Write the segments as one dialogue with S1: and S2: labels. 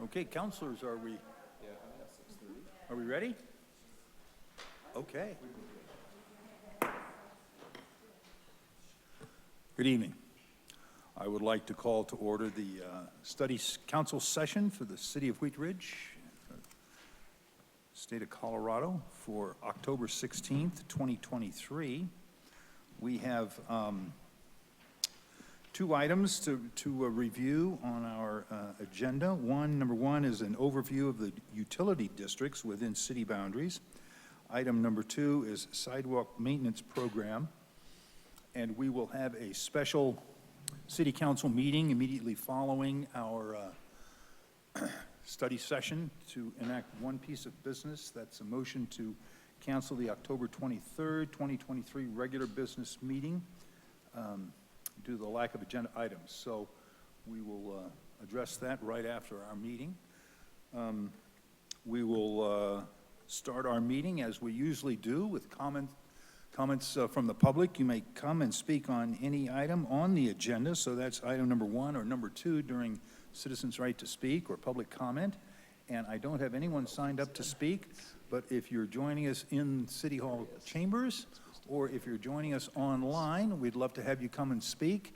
S1: Okay, counselors, are we ready? Okay. Good evening. I would like to call to order the study council session for the City of Wheat Ridge, State of Colorado, for October 16th, 2023. We have two items to review on our agenda. Number one is an overview of the utility districts within city boundaries. Item number two is sidewalk maintenance program. And we will have a special city council meeting immediately following our study session to enact one piece of business. That's a motion to cancel the October 23rd, 2023 regular business meeting due to the lack of agenda items. So we will address that right after our meeting. We will start our meeting as we usually do with comments from the public. You may come and speak on any item on the agenda. So that's item number one or number two during citizens' right to speak or public comment. And I don't have anyone signed up to speak, but if you're joining us in City Hall chambers, or if you're joining us online, we'd love to have you come and speak.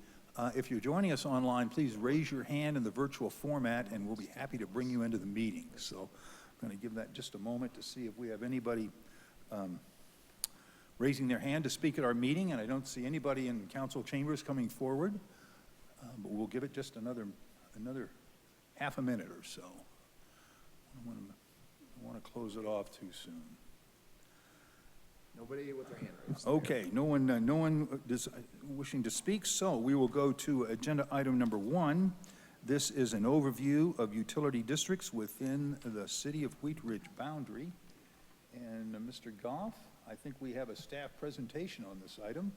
S1: If you're joining us online, please raise your hand in the virtual format, and we'll be happy to bring you into the meeting. So I'm going to give that just a moment to see if we have anybody raising their hand to speak at our meeting, and I don't see anybody in council chambers coming forward, but we'll give it just another half a minute or so. I want to close it off too soon.
S2: Nobody with their hand raised.
S1: Okay, no one is wishing to speak, so we will go to agenda item number one. This is an overview of utility districts within the City of Wheat Ridge boundary. And Mr. Goff, I think we have a staff presentation on this item.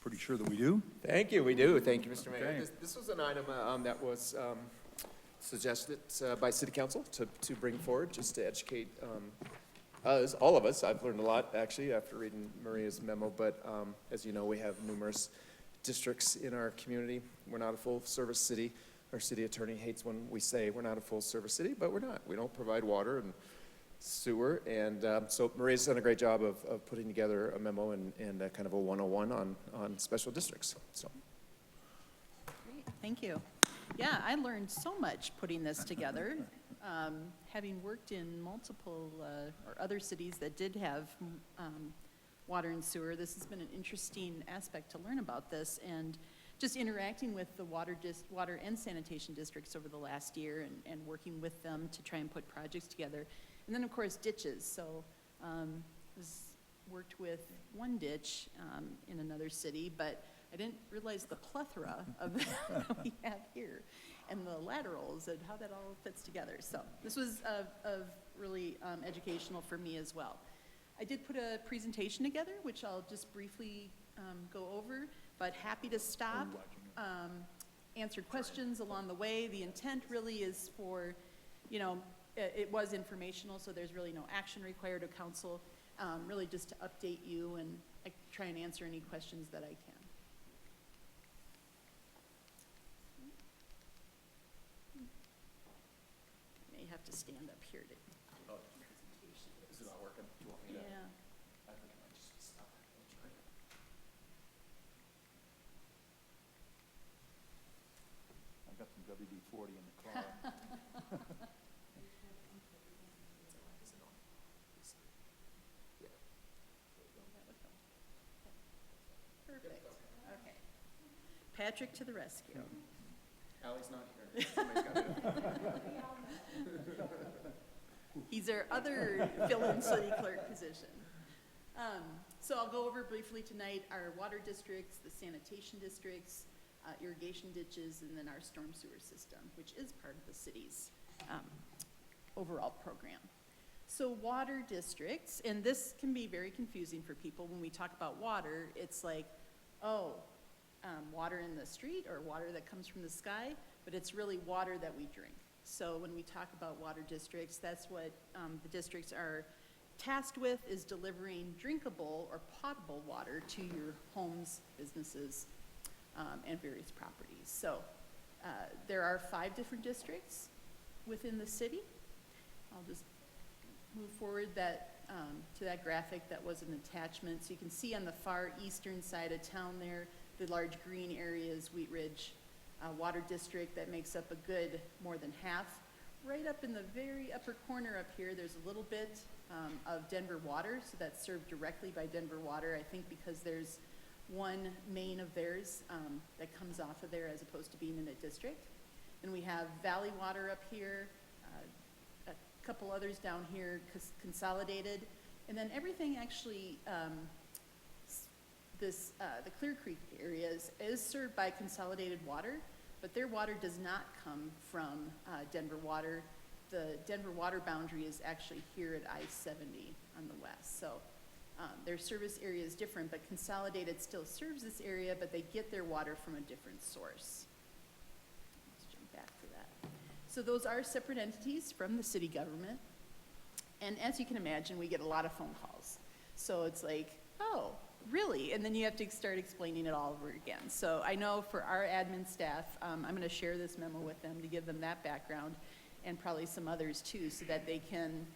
S1: Pretty sure that we do.
S2: Thank you, we do. Thank you, Mr. Mayor.
S1: Okay.
S2: This was an item that was suggested by City Council to bring forward, just to educate all of us. I've learned a lot, actually, after reading Maria's memo, but as you know, we have numerous districts in our community. We're not a full-service city. Our city attorney hates when we say we're not a full-service city, but we're not. We don't provide water and sewer, and so Maria's done a great job of putting together a memo and kind of a 101 on special districts. So.
S3: Great, thank you. Yeah, I learned so much putting this together. Having worked in multiple or other cities that did have water and sewer, this has been an interesting aspect to learn about this, and just interacting with the water and sanitation districts over the last year and working with them to try and put projects together. And then, of course, ditches. So worked with one ditch in another city, but I didn't realize the plethora of that we have here and the laterals and how that all fits together. So this was really educational for me as well. I did put a presentation together, which I'll just briefly go over, but happy to stop, answer questions along the way. The intent really is for, it was informational, so there's really no action required of council, really just to update you, and I try and answer any questions that I can. I may have to stand up here to
S2: Oh, is it not working? Do you want me to?
S3: yeah.
S2: I think I might just stop.
S1: I've got some WD-40 in the car.
S3: Perfect. Okay. Patrick to the rescue.
S2: Allie's not here. Somebody's got it.
S3: He's our other fill-in city clerk position. So I'll go over briefly tonight our water districts, the sanitation districts, irrigation ditches, and then our storm sewer system, which is part of the city's overall program. So water districts, and this can be very confusing for people. When we talk about water, it's like, water in the street or water that comes from the sky, but it's really water that we drink. So when we talk about water districts, that's what the districts are tasked with, is delivering drinkable or potable water to your homes, businesses, and various properties. So There are 5 different districts within the city. I'll just move forward to that graphic that was an attachment. So you can see on the far eastern side of town there, the large green area is Wheat Ridge Water District that makes up a good more than half. Right up in the very upper corner up here, there's a little bit of Denver Water, so that's served directly by Denver Water, I think because there's one main of theirs that comes off of there as opposed to being in a district. Then we have Valley Water up here, a couple others down here, Consolidated, and then everything actually, the Clear Creek area is served by Consolidated Water, but their water does not come from Denver Water. The Denver Water boundary is actually here at I-70 on the west. So their service area is different, but Consolidated still serves this area, but they get their water from a different source. Let's jump back to that. So those are separate entities from the city government. And as you can imagine, we get a lot of phone calls. So it's like, oh, really? And then you have to start explaining it all over again. So I know for our admin staff, I'm going to share this memo with them to give them that background, and probably some others too, so that they can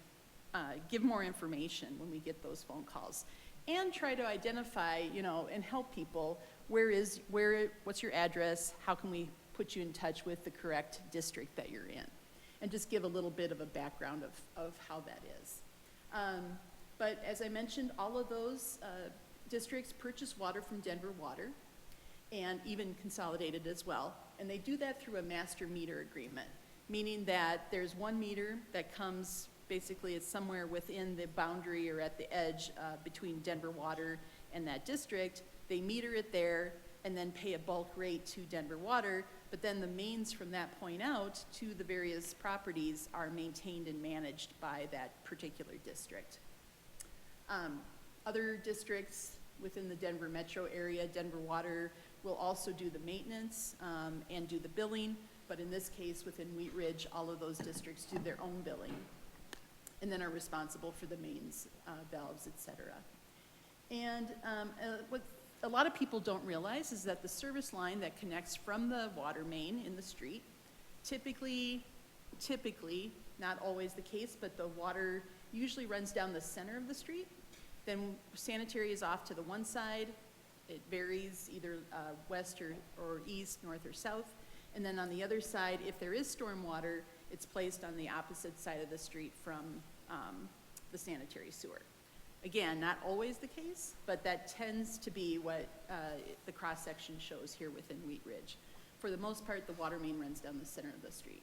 S3: give more information when we get those phone calls, and try to identify, and help people. What's your address? How can we put you in touch with the correct district that you're in? And just give a little bit of a background of how that is. But as I mentioned, all of those districts purchase water from Denver Water, and even Consolidated as well. And they do that through a master meter agreement, meaning that there's one meter that comes, basically it's somewhere within the boundary or at the edge between Denver Water and that district. They meter it there and then pay a bulk rate to Denver Water, but then the mains from that point out to the various properties are maintained and managed by that particular district. Other districts within the Denver metro area, Denver Water will also do the maintenance and do the billing, but in this case, within Wheat Ridge, all of those districts do their own billing and then are responsible for the mains, valves, et cetera. And what a lot of people don't realize is that the service line that connects from the water main in the street, typically, not always the case, but the water usually runs down the center of the street. Then sanitary is off to the one side. It varies either west or east, north or south. And then on the other side, if there is storm water, it's placed on the opposite side of the street from the sanitary sewer. Again, not always the case, but that tends to be what the cross-section shows here within Wheat Ridge. For the most part, the water main runs down the center of the street.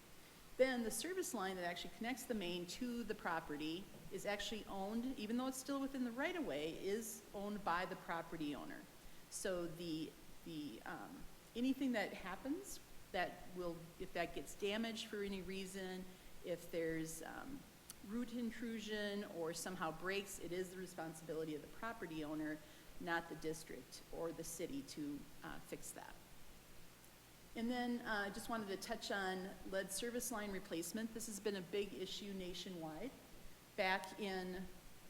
S3: Then the service line that actually connects the main to the property is actually owned, even though it's still within the right-of-way, is owned by the property owner. So anything that happens that will, if that gets damaged for any reason, if there's root intrusion or somehow breaks, it is the responsibility of the property owner, not the district or the city to fix that. And then I just wanted to touch on lead service line replacement. This has been a big issue nationwide. Back in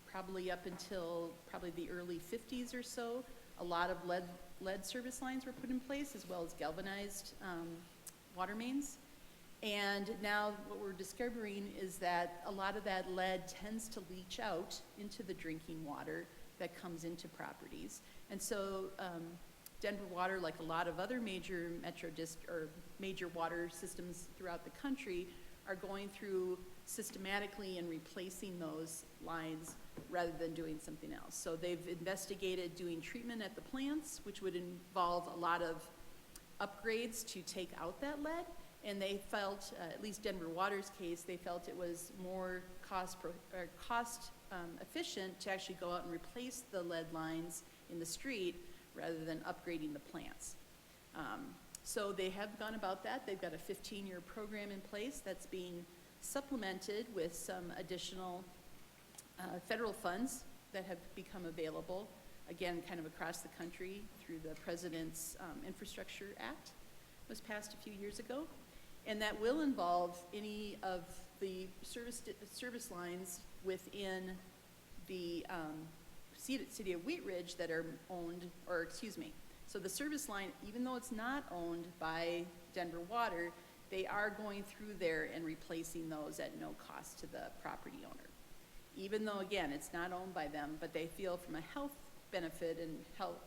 S3: probably up until probably the early 50s or so, a lot of lead service lines were put in place, as well as galvanized water mains. And now what we're discovering is that a lot of that lead tends to leach out into the drinking water that comes into properties. And so Denver Water, like a lot of other major major water systems throughout the country, are going through systematically and replacing those lines rather than doing something else. So they've investigated doing treatment at the plants, which would involve a lot of upgrades to take out that lead. And they felt, at least Denver Water's case, they felt it was more cost efficient to actually go out and replace the lead lines in the street rather than upgrading the plants. So they have gone about that. They've got a 15-year program in place that's being supplemented with some additional federal funds that have become available, again, kind of across the country through the President's Infrastructure Act, was passed a few years ago. And that will involve any of the service lines within the city of Wheat Ridge that are owned, or excuse me, so the service line, even though it's not owned by Denver Water, they are going through there and replacing those at no cost to the property owner. Even though, again, it's not owned by them, but they feel from a health benefit and health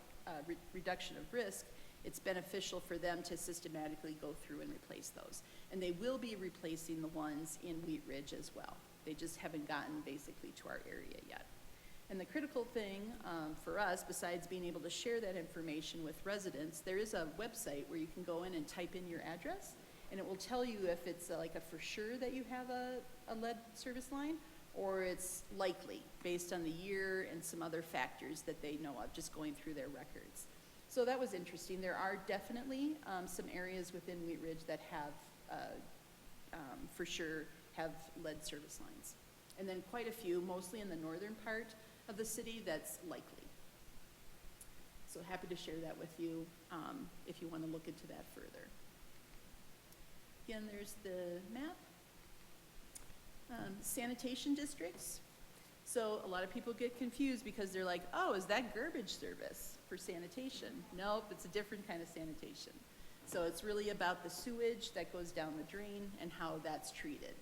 S3: reduction of risk, it's beneficial for them to systematically go through and replace those. And they will be replacing the ones in Wheat Ridge as well. They just haven't gotten basically to our area yet. And the critical thing for us, besides being able to share that information with residents, there is a website where you can go in and type in your address, and it will tell you if it's like a for sure that you have a lead service line, or it's likely based on the year and some other factors that they know of, just going through their records. So that was interesting. There are definitely some areas within Wheat Ridge that have, for sure, have lead service lines. And then quite a few, mostly in the northern part of the city, that's likely. So happy to share that with you if you want to look into that further. Again, there's the map. Sanitation districts. So a lot of people get confused because they're like, oh, is that garbage service for sanitation? Nope, it's a different kind of sanitation. So it's really about the sewage that goes down the drain and how that's treated.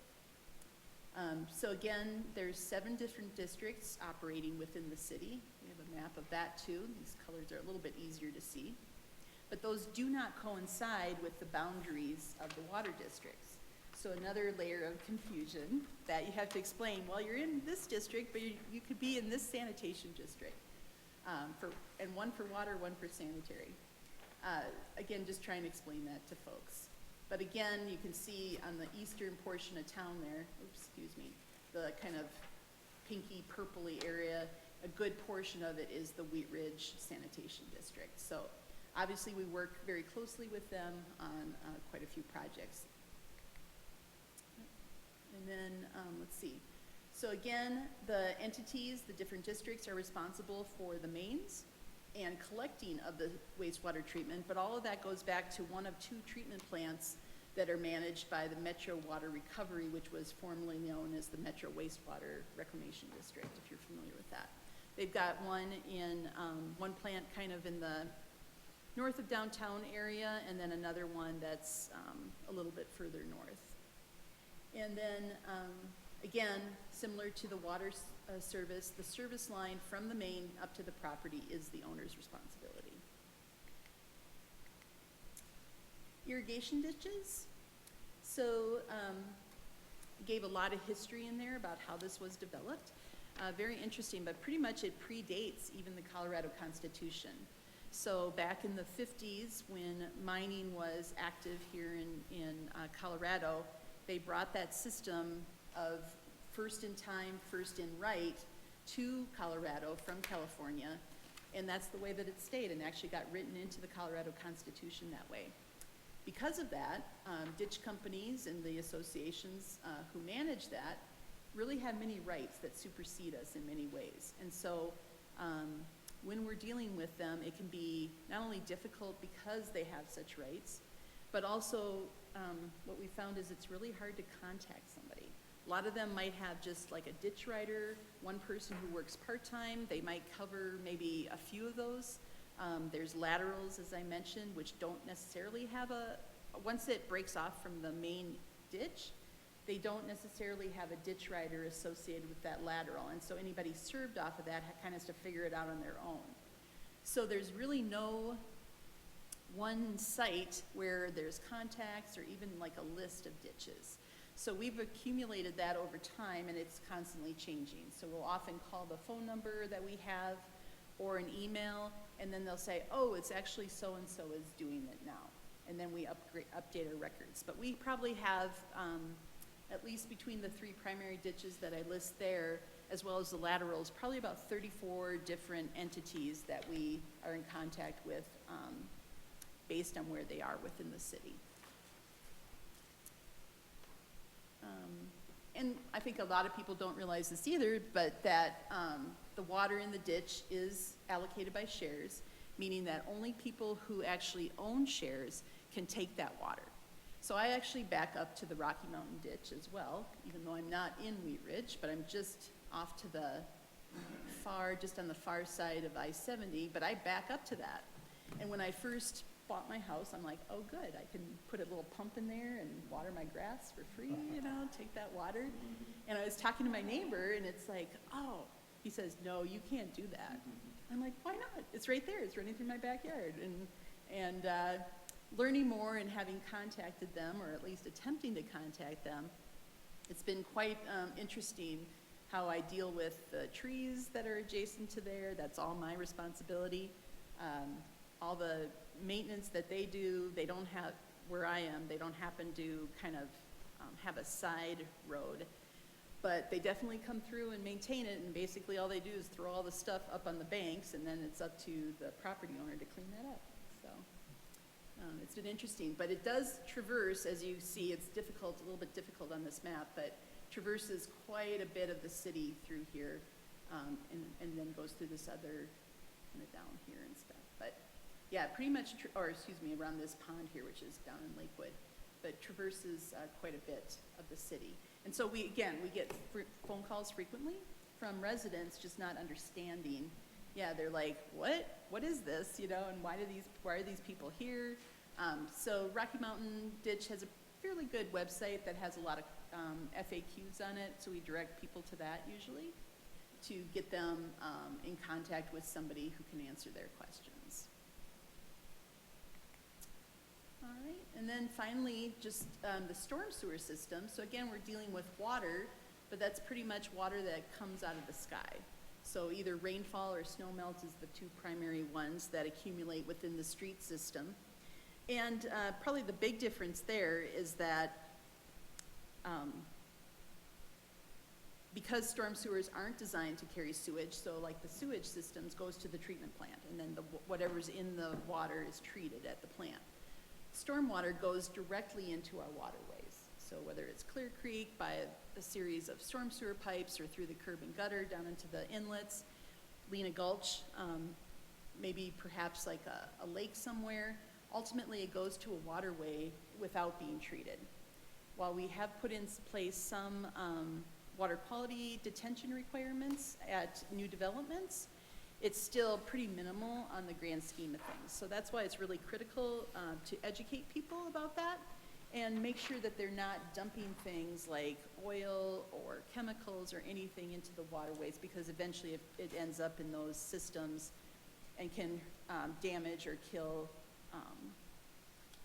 S3: So again, there's 7 different districts operating within the city. We have a map of that too. These colors are a little bit easier to see. But those do not coincide with the boundaries of the water districts. So another layer of confusion that you have to explain, well, you're in this district, but you could be in this sanitation district. And one for water, one for sanitary. Again, just trying to explain that to folks. But again, you can see on the eastern portion of town there, the kind of pinky purpley area, a good portion of it is the Wheat Ridge Sanitation District. So obviously we work very closely with them on quite a few projects. And then, let's see. So again, the entities, the different districts are responsible for the mains and collecting of the wastewater treatment, but all of that goes back to one of 2 treatment plants that are managed by the Metro Water Recovery, which was formerly known as the Metro Wastewater Reclamation District, if you're familiar with that. They've got one in, one plant kind of in the north of downtown area, and then another one that's a little bit further north. And then, again, similar to the water service, the service line from the main up to the property is the owner's responsibility. Irrigation ditches. So, gave a lot of history in there about how this was developed. Very interesting, but pretty much it predates even the Colorado Constitution. So back in the 50s, when mining was active here in Colorado, they brought that system of first in time, first in right to Colorado from California, and that's the way that it stayed and actually got written into the Colorado Constitution that way. Because of that, ditch companies and the associations who manage that really have many rights that supersede us in many ways. And so when we're dealing with them, it can be not only difficult because they have such rights, but also what we found is it's really hard to contact somebody. A lot of them might have just like a ditch rider, one person who works part-time. They might cover maybe a few of those. There's laterals, as I mentioned, which don't necessarily have once it breaks off from the main ditch, they don't necessarily have a ditch rider associated with that lateral. And so anybody served off of that kind of has to figure it out on their own. So there's really no one site where there's contacts or even like a list of ditches. So we've accumulated that over time, and it's constantly changing. So we'll often call the phone number that we have or an email, and then they'll say, oh, it's actually so-and-so is doing it now. And then we update our records. But we probably have, at least between the 3 primary ditches that I list there, as well as the laterals, probably about 34 different entities that we are in contact with based on where they are within the city. And I think a lot of people don't realize this either, but that the water in the ditch is allocated by shares, meaning that only people who actually own shares can take that water. So I actually back up to the Rocky Mountain Ditch as well, even though I'm not in Wheat Ridge, but I'm just off to the just on the far side of I-70, but I back up to that. And when I first bought my house, I'm like, oh, good, I can put a little pump in there and water my grass for free, you know, take that water. And I was talking to my neighbor, and it's like, oh, he says, no, you can't do that. I'm like, why not? It's right there, it's running through my backyard. And learning more and having contacted them, or at least attempting to contact them, it's been quite interesting how I deal with the trees that are adjacent to there. That's all my responsibility. All the maintenance that they do, they don't have, where I am, they don't happen to kind of have a side road. But they definitely come through and maintain it, and basically all they do is throw all the stuff up on the banks, and then it's up to the property owner to clean that up. So it's been interesting, but it does traverse, as you see, it's difficult, a little bit difficult on this map, but traverses quite a bit of the city through here, and then goes through this other kind of down here and stuff. But yeah, pretty much, around this pond here, which is down in Lakewood, but traverses quite a bit of the city. And so we get phone calls frequently from residents just not understanding. Yeah, they're like, what is this, you know, and why are these people here? So Rocky Mountain Ditch has a fairly good website that has a lot of FAQs on it, so we direct people to that usually to get them in contact with somebody who can answer their questions. All right, and then finally, just the storm sewer system. So again, we're dealing with water, but that's pretty much water that comes out of the sky. So either rainfall or snow melt is the two primary ones that accumulate within the street system. And probably the big difference there is that because storm sewers aren't designed to carry sewage, so like the sewage systems goes to the treatment plant, and then whatever's in the water is treated at the plant. Stormwater goes directly into our waterways. So whether it's Clear Creek by a series of storm sewer pipes, or through the curb and gutter down into the inlets, Lena Gulch, maybe perhaps like a lake somewhere, ultimately it goes to a waterway without being treated. While we have put in place some water quality detention requirements at new developments, it's still pretty minimal on the grand scheme of things. So that's why it's really critical to educate people about that and make sure that they're not dumping things like oil or chemicals or anything into the waterways, because eventually it ends up in those systems and can damage or kill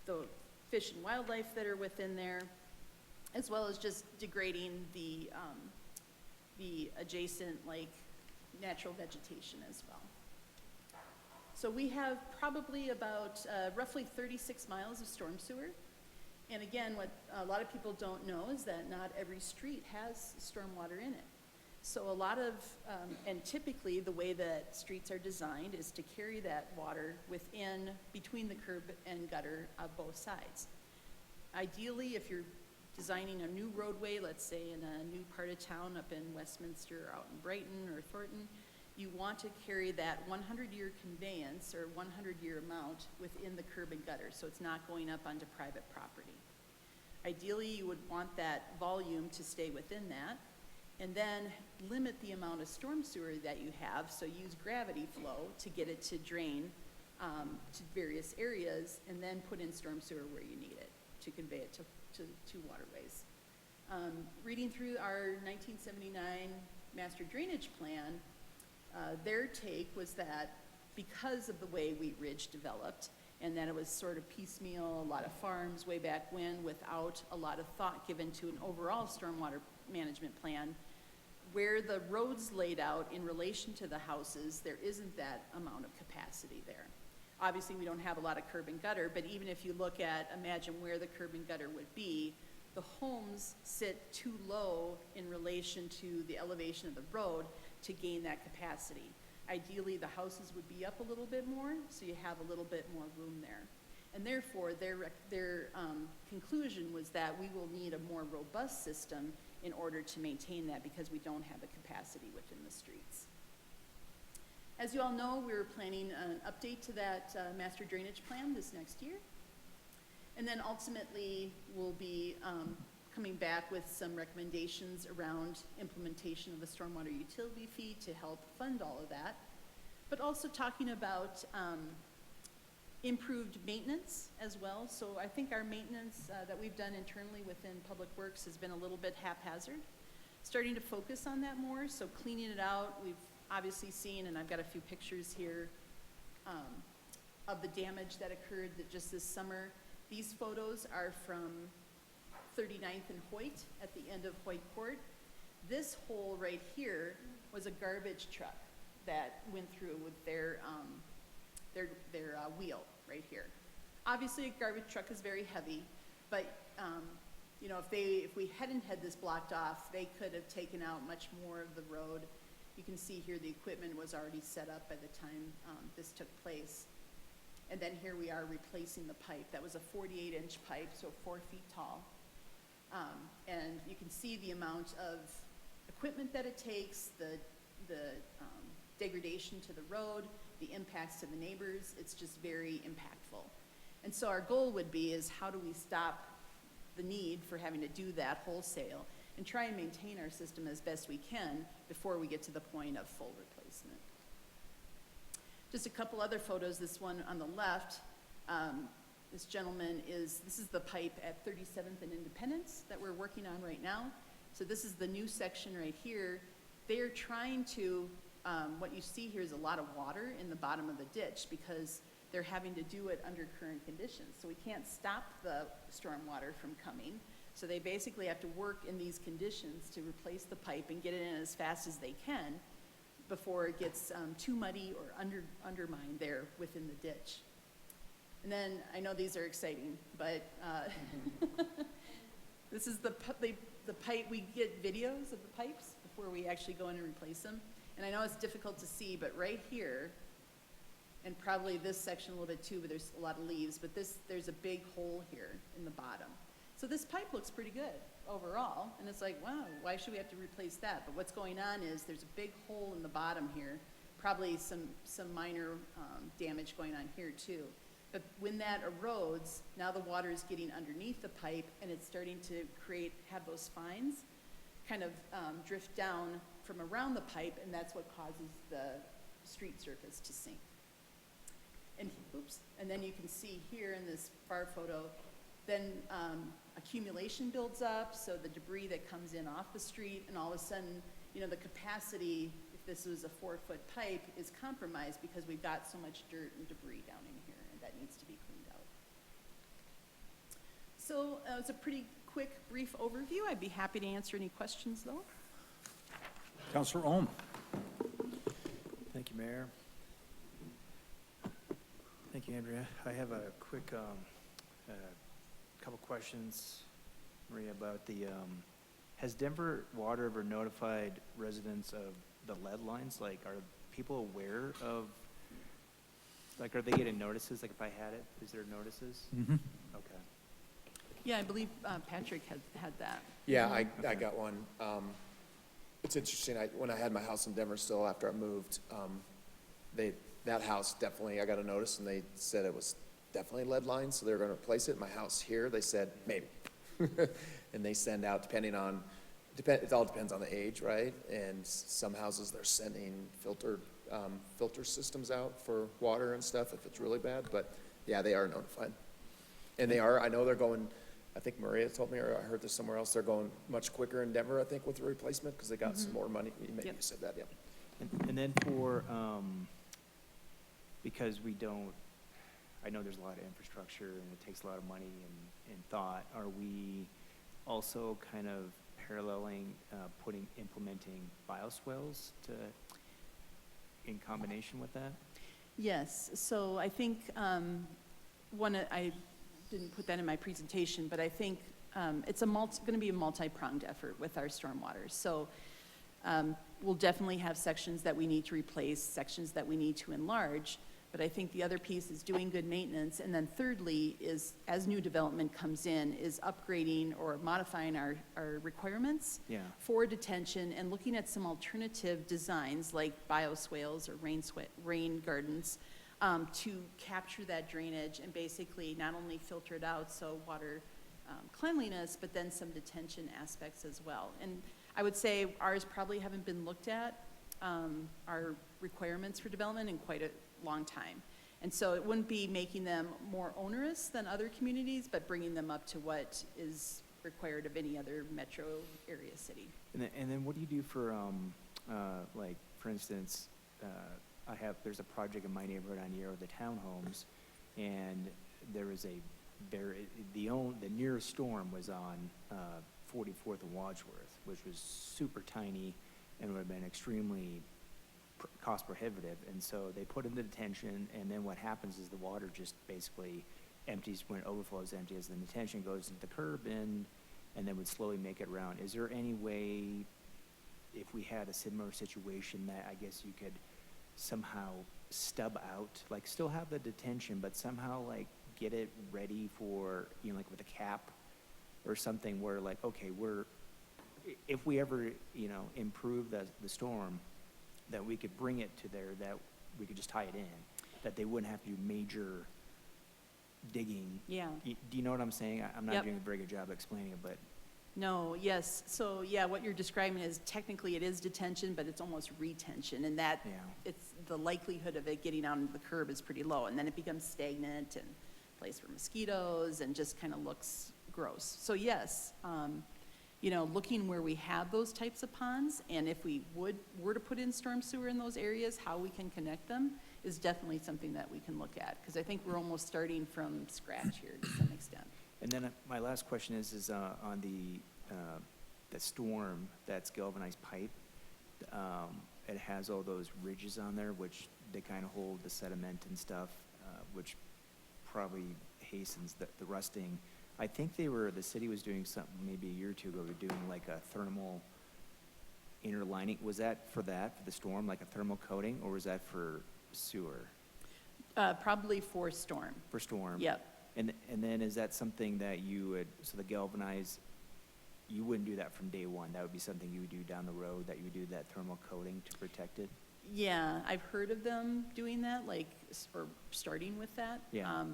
S3: the fish and wildlife that are within there, as well as just degrading the adjacent natural vegetation as well. So we have probably about roughly 36 miles of storm sewer. And again, what a lot of people don't know is that not every street has stormwater in it. So a lot of, and typically the way that streets are designed is to carry that water between the curb and gutter of both sides. Ideally, if you're designing a new roadway, let's say in a new part of town up in Westminster, or out in Brighton or Thornton, you want to carry that 100-year conveyance or 100-year amount within the curb and gutter, so it's not going up onto private property. Ideally, you would want that volume to stay within that, and then limit the amount of storm sewer that you have, so use gravity flow to get it to drain to various areas, and then put in storm sewer where you need it to convey it to waterways. Reading through our 1979 master drainage plan, their take was that because of the way Wheat Ridge developed, and that it was sort of piecemeal, a lot of farms way back when, without a lot of thought given to an overall stormwater management plan, where the roads laid out in relation to the houses, there isn't that amount of capacity there. Obviously, we don't have a lot of curb and gutter, but even if you look at, imagine where the curb and gutter would be, the homes sit too low in relation to the elevation of the road to gain that capacity. Ideally, the houses would be up a little bit more, so you have a little bit more room there. And therefore, their conclusion was that we will need a more robust system in order to maintain that, because we don't have the capacity within the streets. As you all know, we're planning an update to that master drainage plan this next year. And then ultimately, we'll be coming back with some recommendations around implementation of the stormwater utility fee to help fund all of that, but also talking about improved maintenance as well. So I think our maintenance that we've done internally within Public Works has been a little bit haphazard. Starting to focus on that more, so cleaning it out. We've obviously seen, and I've got a few pictures here of the damage that occurred just this summer. These photos are from 39th and Hoyt at the end of Hoyt Court. This hole right here was a garbage truck that went through with their wheel right here. Obviously, a garbage truck is very heavy, but you know, if we hadn't had this blocked off, they could have taken out much more of the road. You can see here the equipment was already set up by the time this took place. And then here we are replacing the pipe. That was a 48-inch pipe, so 4 feet tall. And you can see the amount of equipment that it takes, the degradation to the road, the impacts to the neighbors. It's just very impactful. And so our goal would be is how do we stop the need for having to do that wholesale and try and maintain our system as best we can before we get to the point of full replacement. Just a couple other photos. This one on the left, this gentleman this is the pipe at 37th and Independence that we're working on right now. So this is the new section right here. They're trying to, what you see here is a lot of water in the bottom of the ditch because they're having to do it under current conditions. So we can't stop the storm water from coming. So they basically have to work in these conditions to replace the pipe and get it in as fast as they can before it gets too muddy or undermined there within the ditch. And then, I know these are exciting, but this is the pipe. We get videos of the pipes before we actually go in and replace them. And I know it's difficult to see, but right here, and probably this section a little bit too, but there's a lot of leaves, but there's a big hole here in the bottom. So this pipe looks pretty good overall, and it's like, wow, why should we have to replace that? But what's going on is there's a big hole in the bottom here, probably some minor damage going on here too. But when that erodes, now the water is getting underneath the pipe, and it's starting to have those fines kind of drift down from around the pipe, and that's what causes the street surface to sink. And then you can see here in this far photo, then accumulation builds up, so the debris that comes in off the street, and all of a sudden, you know, the capacity, if this was a 4-foot pipe, is compromised because we've got so much dirt and debris down in here, and that needs to be cleaned out. So it's a pretty quick, brief overview. I'd be happy to answer any questions, though.
S1: Councilor Ohm.
S4: Thank you, Mayor. Thank you, Andrea. I have a quick couple questions, Maria, about has Denver Water ever notified residents of the lead lines? Like, are people aware of, like, are they getting notices? Like, if I had it, is there notices?
S1: Mm-hmm.
S4: Okay.
S3: Yeah, I believe Patrick had that.
S2: Yeah, I got one. It's interesting, when I had my house in Denver still after I moved, that house definitely, I got a notice and they said it was definitely lead lines, so they were gonna replace it. My house here, they said maybe. And they send out, it all depends on the age, right? And some houses, they're sending filter systems out for water and stuff if it's really bad, but yeah, they are notified. And they are, I know they're going, I think Maria told me, or I heard this somewhere else, they're going much quicker in Denver, I think, with the replacement, because they got some more money. Maybe you said that, yeah.
S4: And then for, because I know there's a lot of infrastructure and it takes a lot of money and thought, are we also kind of paralleling implementing bioswales in combination with that?
S3: Yes, so I think I didn't put that in my presentation, but I think it's going to be a multi-pronged effort with our stormwater. So we'll definitely have sections that we need to replace, sections that we need to enlarge, but I think the other piece is doing good maintenance, and then thirdly is, as new development comes in, is upgrading or modifying our requirements for detention and looking at some alternative designs like bioswales or rain gardens to capture that drainage and basically not only filter it out, so water cleanliness, but then some detention aspects as well. And I would say ours probably haven't been looked at, our requirements for development, in quite a long time. And so it wouldn't be making them more onerous than other communities, but bringing them up to what is required of any other metro area city.
S4: And then what do you do for, like, for instance, there's a project in my neighborhood on Yarrow, the townhomes, and there was the nearest storm was on 44th and Wadsworth, which was super tiny and would have been extremely cost prohibitive. And so they put in the detention, and then what happens is the water just basically empties, when it overflows, empty as the detention goes into the curb and then would slowly make it around. Is there any way, if we had a similar situation, that I guess you could somehow stub out, like still have the detention, but somehow like get it ready for, you know, like with a cap or something where like, okay, if we ever, you know, improve the storm, that we could bring it to there, that we could just tie it in, that they wouldn't have to do major digging.
S3: Yeah.
S4: Do you know what I'm saying? I'm not
S3: Yep.
S4: doing a very good job explaining it, but.
S3: No, yes, so, yeah, what you're describing is technically it is detention, but it's almost retention, and that,
S4: Yeah.
S3: it's, the likelihood of it getting out into the curb is pretty low, and then it becomes stagnant and place for mosquitoes, and just kind of looks gross. So yes, you know, looking where we have those types of ponds, and if we were to put in storm sewer in those areas, how we can connect them is definitely something that we can look at, because I think we're almost starting from scratch here to some extent.
S4: And then my last question is on the storm that's galvanized pipe. It has all those ridges on there, which they kind of hold the sediment and stuff, which probably hastens the rusting. I think the city was doing something maybe a year or two ago, doing like a thermal inner lining. Was that for the storm, like a thermal coating, or was that for sewer?
S3: Probably for storm.
S4: For storm?
S3: Yep.
S4: And then is that something that so the galvanized, you wouldn't do that from day one? That would be something you would do down the road, that you would do that thermal coating to protect it?
S3: Yeah, I've heard of them doing that, like, or starting with that.
S4: Yeah.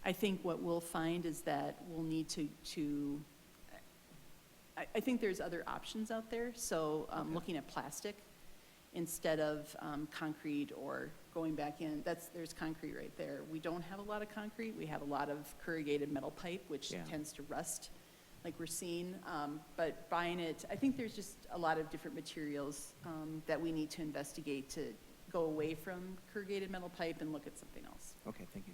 S3: I think what we'll find is that we'll need to I think there's other options out there, so
S4: Okay.
S3: looking at plastic instead of concrete or going back in, there's concrete right there. We don't have a lot of concrete, we have a lot of corrugated metal pipe, which
S4: Yeah.
S3: tends to rust, like we're seeing, but buying it, I think there's just a lot of different materials that we need to investigate to go away from corrugated metal pipe and look at something else.
S4: Okay, thank you.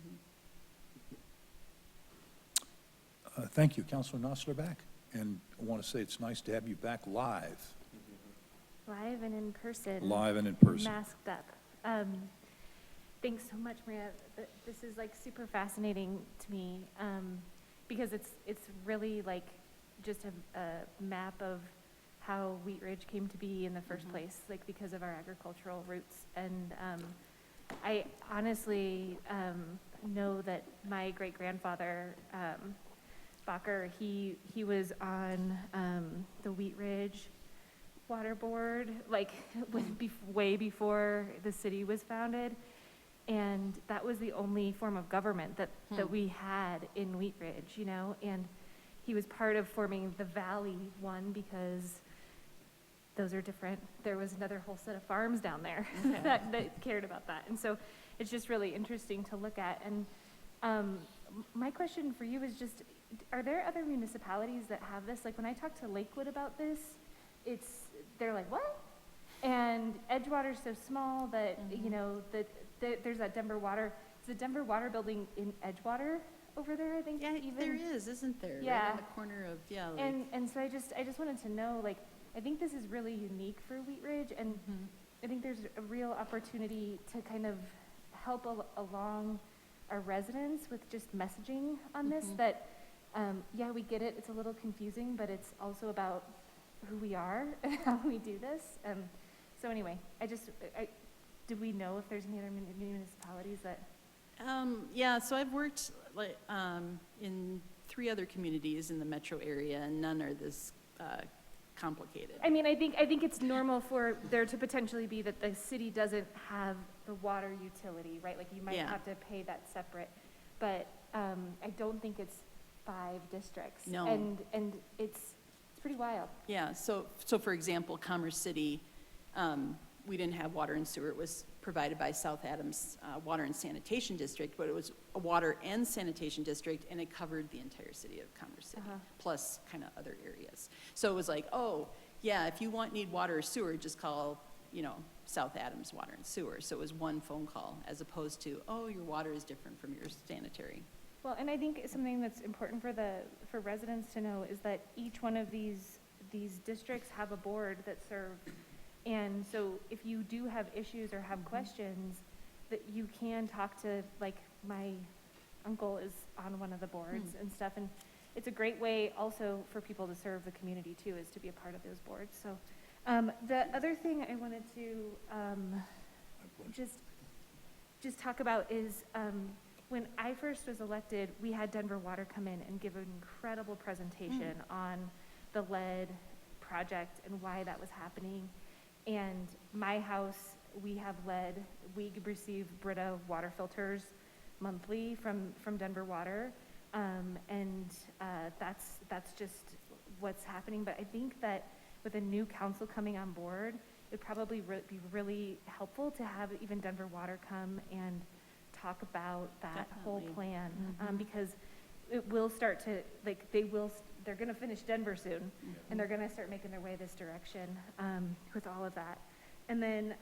S1: Thank you, Councilor Nosler back. And I want to say it's nice to have you back live,
S5: Live and in person.
S1: live and in person.
S5: Masked up. Thanks so much, Maria. This is like super fascinating to me because it's really like just a map of how Wheat Ridge came to be in the first place, like because of our agricultural roots. And I honestly know that my great-grandfather, Bacher, he was on the Wheat Ridge Water Board, like way before the city was founded. And that was the only form of government that we had in Wheat Ridge, you know? And he was part of forming the Valley one because those are different. There was another whole set of farms down there that cared about that. And so it's just really interesting to look at. And my question for you is just, are there other municipalities that have this? Like when I talk to Lakewood about this, they're like, what? And Edgewater's so small that, you know, that there's that Denver Water, is the Denver Water building in Edgewater over there, I think?
S3: Yeah,
S5: even?
S3: there is, isn't there? Right
S5: Yeah.
S3: on the corner of, yeah, like.
S5: And so I just wanted to know, like, I think this is really unique for Wheat Ridge, and I think there's a real opportunity to kind of help along our residents with just messaging on this, that, yeah, we get it, it's a little confusing, but it's also about who we are and how we do this. So anyway, do we know if there's any other municipalities that?
S3: Yeah, so I've worked like in 3 other communities in the metro area, and none are this complicated.
S5: I mean, I think it's normal for there to potentially be that the city doesn't have the water utility, right? Like you might
S3: Yeah.
S5: have to pay that separate, but I don't think it's 5 districts.
S3: No. we didn't have water and sewer. It was provided by South Adams Water and Sanitation District, but it was a water and sanitation district, and it covered the entire city of Commerce City, plus kind of other areas. So it was like, oh, yeah, if you need water or sewer, just call, South Adams Water and Sewer. So it was one phone call, as opposed to, oh, your water is different from your sanitary.
S5: Well, and I think something that's important for residents to know is that each one of these districts have a board that serve. And so if you do have issues or have questions, that you can talk to, like, my uncle is on one of the boards and stuff. And it's a great way also for people to serve the community too, is to be a part of those boards. So the other thing I wanted to just talk about is when I first was elected, we had Denver Water come in and give an incredible presentation on the lead project and why that was happening. And my house, we have lead. We receive Brita water filters monthly from Denver Water. That's just what's happening. But I think that with a new council coming on board, it'd probably be really helpful to have even Denver Water come and talk about that whole plan. Because it will start to, like, they're gonna finish Denver soon, and they're gonna start making their way this direction, with all of that. And then,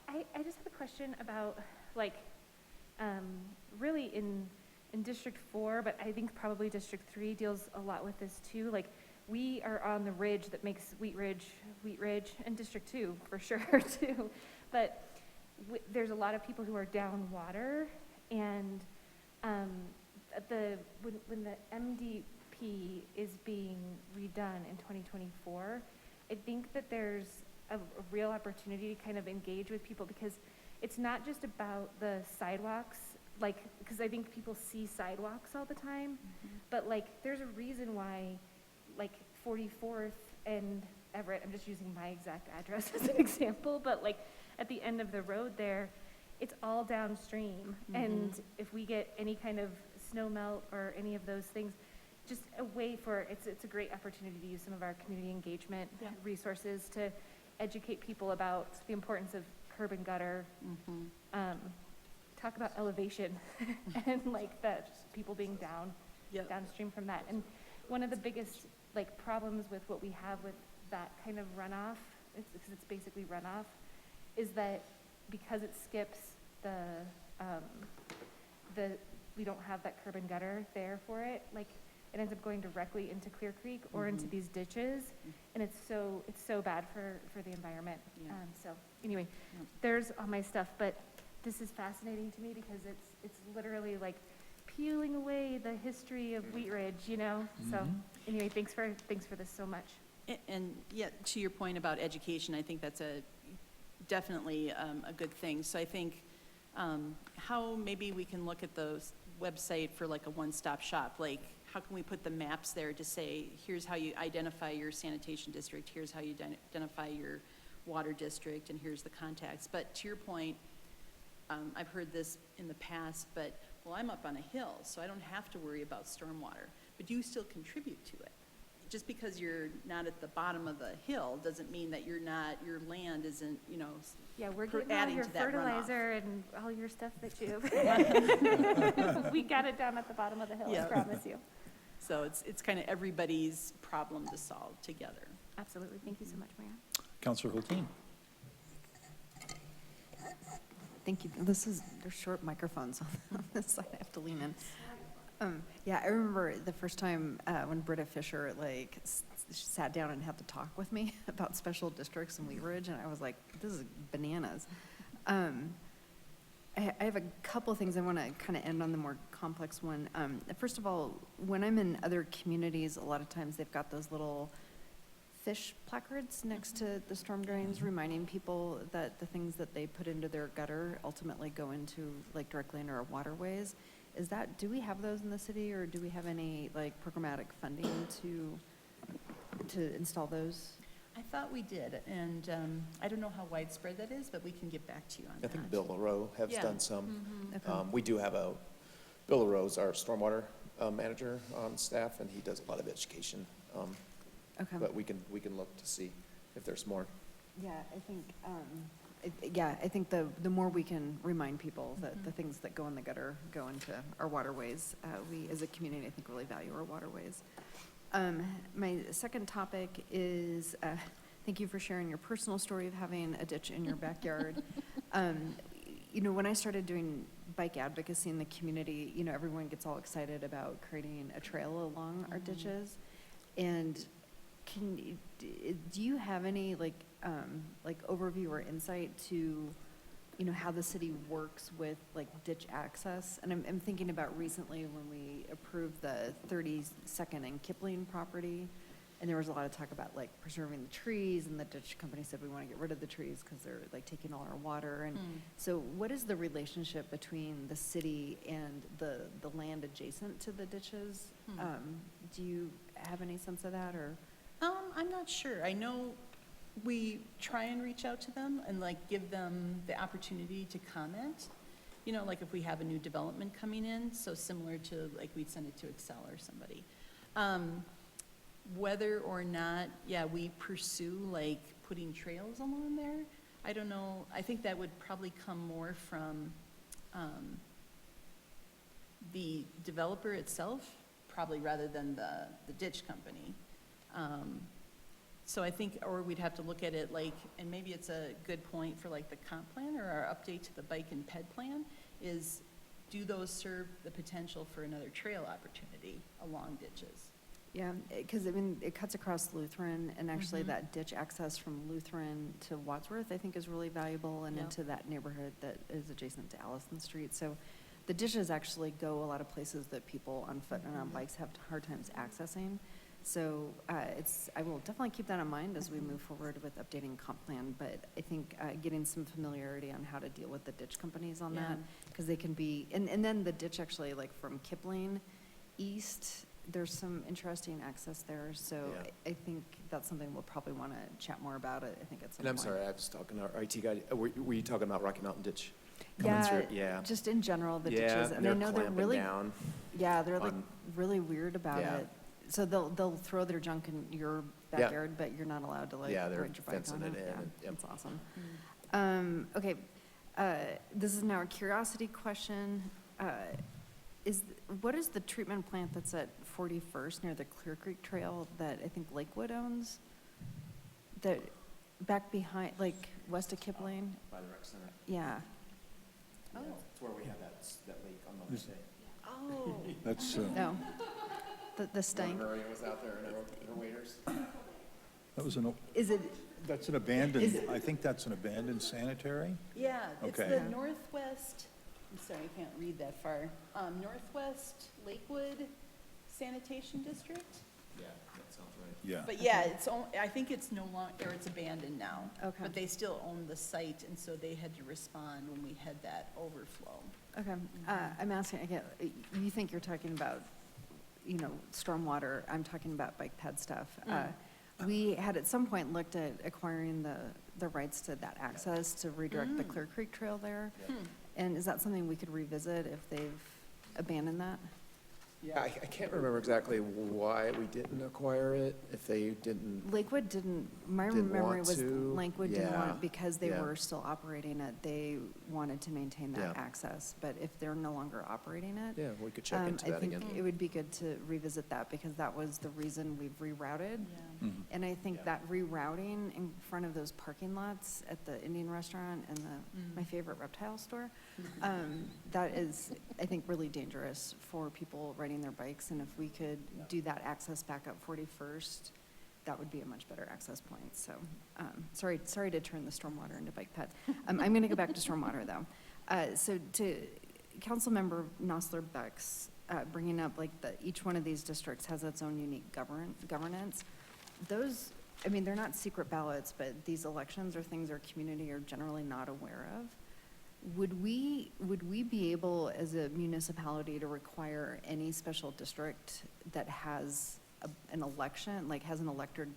S5: I just have a question about, like, really in District 4, but I think probably District 3 deals a lot with this too. Like, we are on the ridge that makes Wheat Ridge, and District 2 for sure too. But there's a lot of people who are down water, and when the MDP is being redone in 2024, I think that there's a real opportunity to kind of engage with people, because it's not just about the sidewalks, like, because I think people see sidewalks all the time, but like, there's a reason why, like, 44th and Everett, I'm just using my exact address as an example, but like, at the end of the road there, it's all downstream. And if we get any kind of snow melt or any of those things, just a way for, it's a great opportunity to use some of our community engagement resources to educate people about the importance of curb and gutter, talk about elevation and like that people being downstream from that. And one of the biggest like problems with what we have with that kind of runoff, because it's basically runoff, is that because it skips we don't have that curb and gutter there for it, like it ends up going directly into Clear Creek or into these ditches, and it's so bad for the environment. So anyway, there's all my stuff, but this is fascinating to me because it's literally like peeling away the history of Wheat Ridge, So anyway, thanks for this so much.
S3: And yeah, to your point about education, I think that's definitely a good thing. So I think how maybe we can look at the website for like a one-stop shop, like how can we put the maps there to say, here's how you identify your sanitation district, here's how you identify your water district, and here's the contacts. But to your point, I've heard this in the past, but well, I'm up on a hill, so I don't have to worry about stormwater, but you still contribute to it. Just because you're not at the bottom of the hill doesn't mean that your land isn't,
S5: Yeah, we're getting all
S3: adding
S5: your
S3: to that runoff.
S5: fertilizer and all your stuff that you, we got it down at the bottom of the hill, I promise you.
S3: So it's kind of everybody's problem to solve together.
S5: Absolutely, thank you so much, Maria.
S1: Councilor Hulteen.
S6: Thank you. There's short microphones on this side. I have to lean in. Yeah, I remember the first time when Britta Fisher sat down and had to talk with me about special districts in Wheat Ridge, and I was like, this is bananas. I have a couple of things. I want to kind of end on the more complex one. First of all, when I'm in other communities, a lot of times they've got those little fish placards next to the storm drains, reminding people that the things that they put into their gutter ultimately go into like directly into our waterways. Do we have those in the city, or do we have any like programmatic funding to install those?
S3: I thought we did, and I don't know how widespread that is, but we can get back to you on
S2: I
S3: that.
S2: think Bill LaRoe has
S3: Yeah.
S2: done some.
S6: Okay.
S2: We do have Bill LaRoe's our stormwater manager on staff, and he does a lot of education
S6: Okay.
S2: But we can look to see if there's more.
S6: Yeah, I think, I think the more we can remind people that the things that go in the gutter go into our waterways, we, as a community, I think really value our waterways. My second topic is, thank you for sharing your personal story of having a ditch in your backyard. When I started doing bike advocacy in the community, everyone gets all excited about creating a trail along our ditches. And do you have any overview or insight to, how the city works with ditch access? And I'm thinking about recently when we approved the 32nd and Kipling property, and there was a lot of talk about preserving the trees, and the ditch company said we want to get rid of the trees because they're taking all our water. And so what is the relationship between the city and the land adjacent to the ditches? Do you have any sense of that, or?
S3: I'm not sure. I know we try and reach out to them and give them the opportunity to comment. If we have a new development coming in, so similar to we'd send it to Excel or somebody. Whether or not, we pursue putting trails along there, I don't know. I think that would probably come more from the developer itself, probably rather than the ditch company. So I think, or we'd have to look at it and maybe it's a good point for the comp plan or our update to the bike and ped plan is, do those serve the potential for another trail opportunity along ditches?
S6: Yeah, because it cuts across Lutheran, and actually that ditch access from Lutheran to Wadsworth, I think, is really valuable, and
S3: Yep.
S6: into that neighborhood that is adjacent to Allison Street. So the ditches actually go a lot of places that people on foot and on bikes have hard times accessing. So I will definitely keep that in mind as we move forward with updating comp plan, but I think getting some familiarity on how to deal with the ditch companies on that, because they can be, and then the ditch actually, from Kipling east, there's some interesting access there, so
S2: Yeah.
S6: I think that's something we'll probably want to chat more about it, I think at some
S2: And I'm
S6: point.
S2: sorry, I was talking to our IT guy. Were you talking about Rocky Mountain Ditch? coming through? Yeah.
S6: Just in general, the
S2: Yeah,
S6: ditches, and I know they're
S2: clamping
S6: really,
S2: down
S6: they're
S2: on-
S6: really weird about
S2: Yeah.
S6: it. So they'll throw their junk in your
S2: Yeah.
S6: backyard, but you're not allowed to
S2: Yeah, they're
S6: ride your bike
S2: fencing
S6: on
S2: it
S6: it.
S2: in
S6: Yeah,
S2: and- yep.
S6: that's awesome. Okay, this is now a curiosity question. What is the treatment plant that's at 41st near the Clear Creek Trail that I think Lakewood owns? That, back behind, west of Kipling?
S2: by the rec center.
S6: Yeah.
S3: Oh.
S2: It's where we have that lake on Mother's Day.
S3: Oh.
S1: That's,
S6: No. The stank?
S2: Maria was out there and her waiters.
S1: that was an,
S6: Is it,
S1: that's an
S6: Is
S1: abandoned,
S6: it-
S1: I think that's an abandoned sanitary?
S3: Yeah, it's
S1: Okay.
S3: the northwest, I'm sorry, I can't read that far. Northwest Lakewood Sanitation District?
S2: Yeah, that sounds right.
S1: Yeah.
S3: But yeah, I think it's no longer, or it's abandoned now.
S6: Okay.
S3: But they still own the site, and so they had to respond when we had that overflow.
S6: okay, I'm asking, again, you think you're talking about, stormwater, I'm talking about bike ped stuff. We had at some point looked at acquiring the rights to that access to redirect the Clear Creek Trail there. And is that something we could revisit if they've abandoned that?
S2: Yeah, I can't remember exactly why we didn't acquire it, if they didn't.
S6: Lakewood didn't, my
S2: Didn't
S6: memory
S2: want
S6: was
S2: to?
S6: Lakewood didn't want
S2: Yeah,
S6: it because they
S2: yeah.
S6: were still operating it. They wanted to maintain that
S2: Yeah.
S6: access. But if they're no longer operating it,
S2: Yeah, we could check into that
S6: I
S2: again.
S6: think it would be good to revisit that because that was the reason we've rerouted.
S3: Yeah.
S1: Mhm.
S6: And I think that rerouting in front of those parking lots at the Indian restaurant and my favorite reptile store, that is, I think, really dangerous for people riding their bikes. And if we could do that access back up 41st, that would be a much better access point. So, sorry to turn the stormwater into bike ped. I'm going to go back to stormwater though. So to Councilmember Nosler-Beck's bringing up each one of these districts has its own unique governance. Those, they're not secret ballots, but these elections are things our community are generally not aware of. Would we be able, as a municipality, to require any special district that has an election, has an elected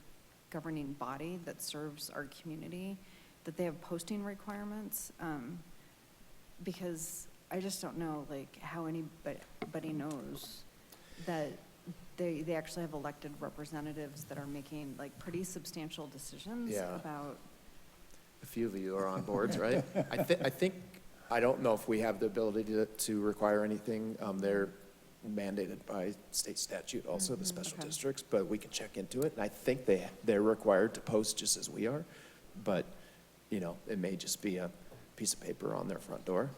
S6: governing body that serves our community, that they have posting requirements? Because I just don't know, how anybody knows that they actually have elected representatives that are making like pretty substantial decisions
S2: Yeah.
S6: about,
S2: A few of you are on boards, right? I don't know if we have the ability to require anything. They're mandated by state statute, also the special
S6: okay.
S2: districts, but we can check into it. And I think they're required to post just as we are. But, you know, it may just be a piece of paper on their front door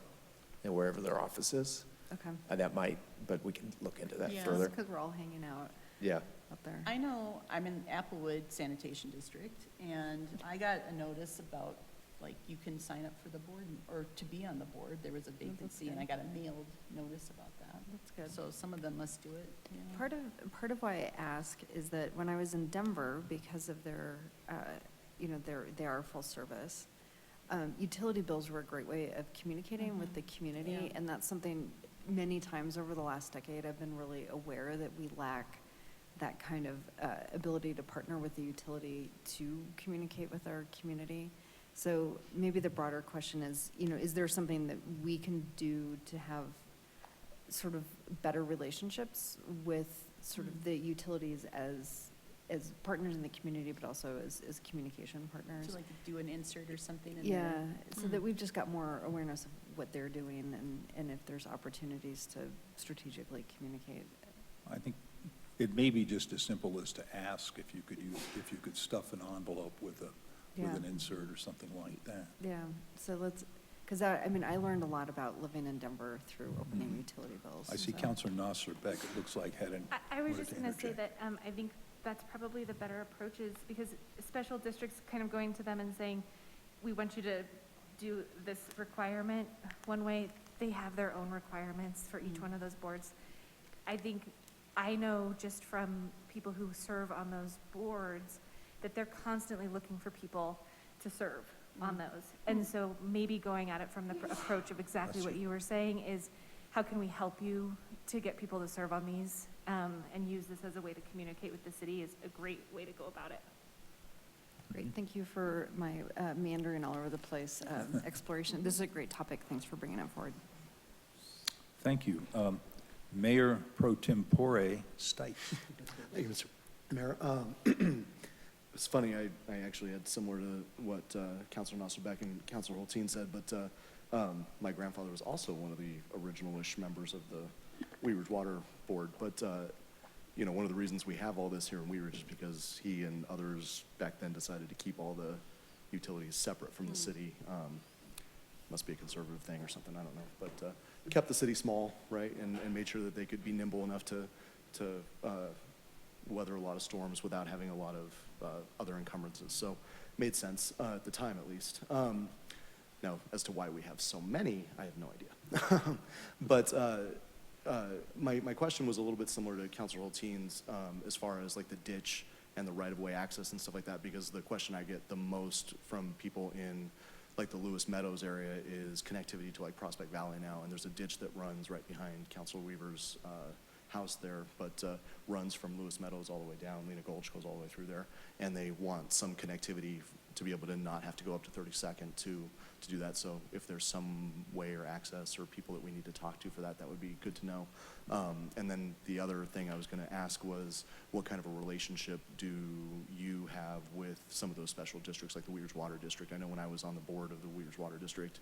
S2: and wherever their office is.
S6: okay.
S2: And that might, but we can look into that
S3: Yeah.
S2: further.
S6: Because we're all hanging out
S2: Yeah.
S6: up there.
S3: I know, I'm in Applewood Sanitation District, and I got a notice about, like, you can sign up for the board, or to be on the board. There was a vacancy, and I got a mailed notice about that.
S6: That's good.
S3: So some of them must do it, you know.
S6: Part of why I ask is that when I was in Denver, because of their, you know, they are full service, utility bills were a great way of communicating with the community,
S3: Yeah.
S6: and that's something many times over the last decade, I've been really aware that we lack that kind of ability to partner with the utility to communicate with our community. So maybe the broader question is, you know, is there something that we can do to have sort of better relationships with sort of the utilities as partners in the community, but also as communication partners?
S3: To like do an insert or something in there.
S6: Yeah, so that
S3: Mm.
S6: we've just got more awareness of what they're doing and if there's opportunities to strategically communicate.
S1: I think it may be just as simple as to ask if you could stuff an envelope with
S6: Yeah.
S1: an insert or something like that.
S6: Yeah, so let's, because I mean, I learned a lot about living in Denver through opening
S1: Mhm.
S6: utility bills.
S1: I see
S6: so-
S1: Counselor Nasser Beck, it looks like, had an.
S5: I was
S1: wanted
S5: just going to say
S1: interject.
S5: that I think that's probably the better approach is because special districts kind of going to them and saying, we want you to do this requirement one way, they have their own requirements for each one of those boards. I think, I know just from people who serve on those boards, that they're constantly looking for people to serve on those. And so maybe going at it from the approach of exactly what you were saying is, how can we help you to get people to serve on these? And use this as a way to communicate with the city is a great way to go about it.
S6: Great, thank you for my meandering all over the place exploration. This is a great topic, thanks for bringing it forward.
S1: Thank you. Mayor Pro Tempore Stites.
S7: Thank you, Mr. Mayor. It's funny, I actually had similar to what Councilor Nasser-Beck and Councilor Holteen said, but my grandfather was also one of the original-ish members of the Wheat Ridge Water Board. But, you know, one of the reasons we have all this here in Wheat Ridge is because he and others back then decided to keep all the utilities separate from the city. Must be a conservative thing or something, I don't know. But kept the city small, right, and made sure that they could be nimble enough to weather a lot of storms without having a lot of other encumbrances. So made sense at the time, at least. Now, as to why we have so many, I have no idea. But my question was a little bit similar to Councilor Holteen's as far as like the ditch and the right-of-way access and stuff like that, because the question I get the most from people in like the Lewis Meadows area is connectivity to like Prospect Valley now, and there's a ditch that runs right behind Councilor Weaver's house there, but runs from Lewis Meadows all the way down. Lena Gulch goes all the way through there, and they want some connectivity to be able to not have to go up to 32nd to do that. So if there's some way or access or people that we need to talk to for that, that would be good to know. And then the other thing I was going to ask was, what kind of a relationship do you have with some of those special districts, like the Wheat Ridge Water District? I know when I was on the board of the Wheat Ridge Water District,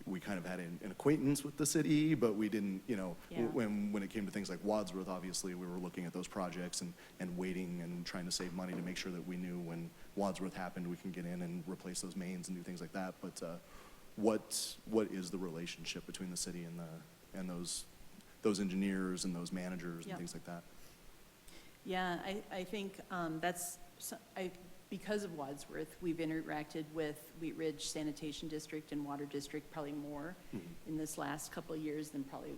S7: we kind of had an acquaintance with the city, but we didn't, you know,
S3: Yeah.
S7: when it came to things like Wadsworth, obviously, we were looking at those projects and waiting and trying to save money to make sure that we knew when Wadsworth happened, we can get in and replace those mains and do things like that. But what is the relationship between the city and those engineers and those managers and
S3: Yep.
S7: things like that?
S3: Yeah, I think because of Wadsworth, we've interacted with Wheat Ridge Sanitation District and Water District probably more in this last couple of years than probably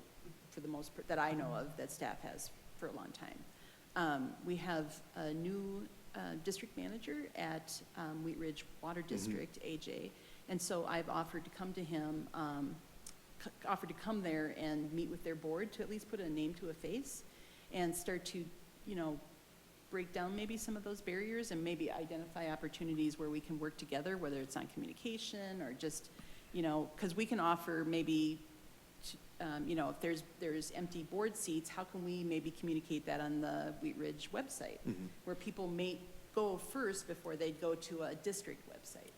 S3: for the most part that I know of that staff has for a long time. We have a new district manager at Wheat Ridge Water District, AJ, and so I've offered to come to him, offered to come there and meet with their board to at least put a name to a face and start to, you know, break down maybe some of those barriers and maybe identify opportunities where we can work together, whether it's on communication or just, you know, because we can offer maybe you know, if there's empty board seats, how can we maybe communicate that on the Wheat Ridge website? Where people may go first before they'd go to a district website.